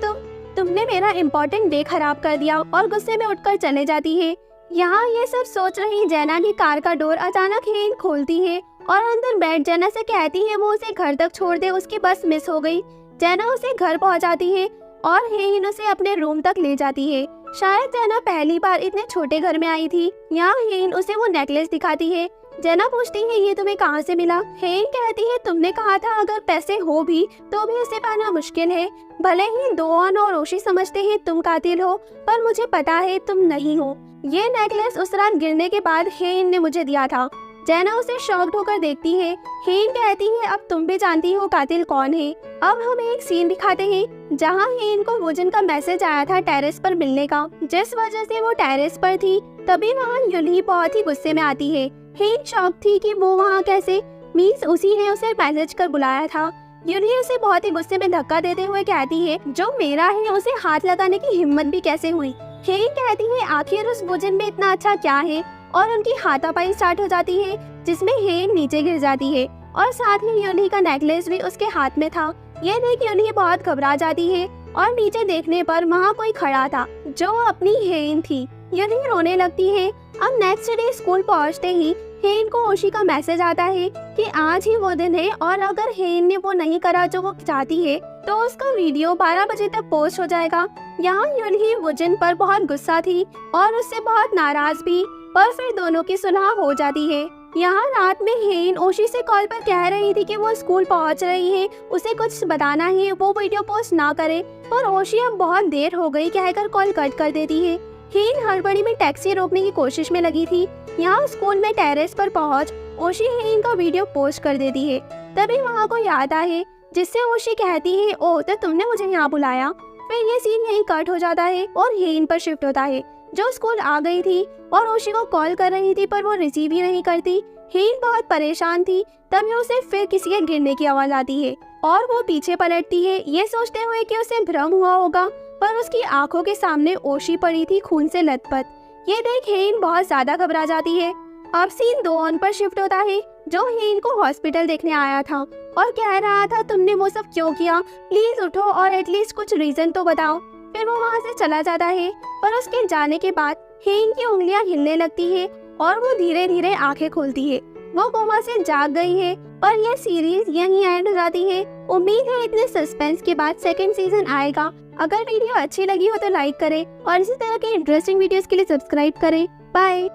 तुमने मेरा इम्पोर्टेंट डे खराब कर दिया, और गुस्से में उठकर चले जाती है। यहाँ ये सब सोच रही जना की कार का डोर अचानक हेन खोलती है और अंदर बैठ जना से कहती है वो उसे घर तक छोड़ दे, उसकी बस मिस हो गई। जना उसे घर पहुँचाती है और हेन उसे अपने रूम तक ले जाती है। शायद जना पहली बार इतने छोटे घर में आई थी। यहाँ हेन उसे वो नेकलेस दिखाती है। जना पूछती है ये तुम्हें कहाँ से मिला। हेन कहती है तुमने कहा था अगर पैसे हो भी तो भी उसे पाना मुश्किल है। भले ही दोन और ओशी समझते हैं तुम कातिल हो, पर मुझे पता है तुम नहीं हो। ये नेकलेस उस रात गिरने के बाद हेन ने मुझे दिया था। जना उसे शॉक्ड होकर देखती है। हेन कहती है अब तुम भी जानती हो कातिल कौन है। अब हमें एक सीन दिखाते हैं जहाँ हेन को वूजिन का मैसेज आया था टेरेस पर मिलने का, जिस वजह से वो टेरेस पर थी। तभी वहाँ यूली बहुत ही गुस्से में आती है। हेन शॉक थी कि वो वहाँ कैसे, मीन्स उसी ने उसे मैसेज कर बुलाया था। यूली उसे बहुत ही गुस्से में धक्का देते हुए कहती है जो मेरा है उसे हाथ लगाने की हिम्मत भी कैसे हुई। हेन कहती है आखिर उस वूजिन में इतना अच्छा क्या है, और उनकी हाथापाई स्टार्ट हो जाती है जिसमें हेन नीचे गिर जाती है, और साथ ही यूली का नेकलेस भी उसके हाथ में था। ये देख यूली बहुत घबरा जाती है और नीचे देखने पर वहाँ कोई खड़ा था जो अपनी हेन थी। यूली रोने लगती है। अब नेक्स्ट डे स्कूल पहुँचते ही हेन को ओशी का मैसेज आता है कि आज ही वो दिन है, और अगर हेन ने वो नहीं करा जो वो चाहती है तो उसका वीडियो 12 बजे तक पोस्ट हो जाएगा। यहाँ यूली वूजिन पर बहुत गुस्सा थी और उससे बहुत नाराज भी, पर फिर दोनों की सुलह हो जाती है। यहाँ रात में हेन ओशी से कॉल पर कह रही थी कि वो स्कूल पहुँच रही है, उसे कुछ बताना है, वो वीडियो पोस्ट ना करे, पर ओशी अब बहुत देर हो गई कहकर कॉल कट कर देती है। हेन हड़बड़ी में टैक्सी रोकने की कोशिश में लगी थी। यहाँ स्कूल में टेरेस पर पहुँच ओशी हेन का वीडियो पोस्ट कर देती है। तभी वहाँ को याद आए, जिससे ओशी कहती है ओ तो तुमने मुझे यहाँ बुलाया। फिर ये सीन यहीं कट हो जाता है और हेन पर शिफ्ट होता है, जो स्कूल आ गई थी और ओशी को कॉल कर रही थी, पर वो रिसीव ही नहीं करती। हेन बहुत परेशान थी। तभी उसे फिर किसी के गिरने की आवाज आती है और वो पीछे पलटती है, ये सोचते हुए कि उसे भ्रम हुआ होगा, पर उसकी आंखों के सामने ओशी पड़ी थी खून से लथपथ। ये देख हेन बहुत ज्यादा घबरा जाती है। अब सीन दोन पर शिफ्ट होता है, जो हेन को हॉस्पिटल देखने आया था और कह रहा था तुमने वो सब क्यों किया, प्लीज उठो और एटलीस्ट कुछ रीजन तो बताओ। फिर वो वहाँ से चला जाता है, पर उसके जाने के बाद हेन की उंगलियां हिलने लगती है और वो धीरे धीरे आंखें खोलती है। वो कोमा से जाग गई है। पर यह सीरीज यहीं एंड हो जाती है। उम्मीद है इतने सस्पेंस के बाद सेकंड सीजन आएगा। अगर वीडियो अच्छी लगी हो तो लाइक करें और इसी तरह के इंटरेस्टिंग वीडियोस के लिए सब्सक्राइब करें। बाय।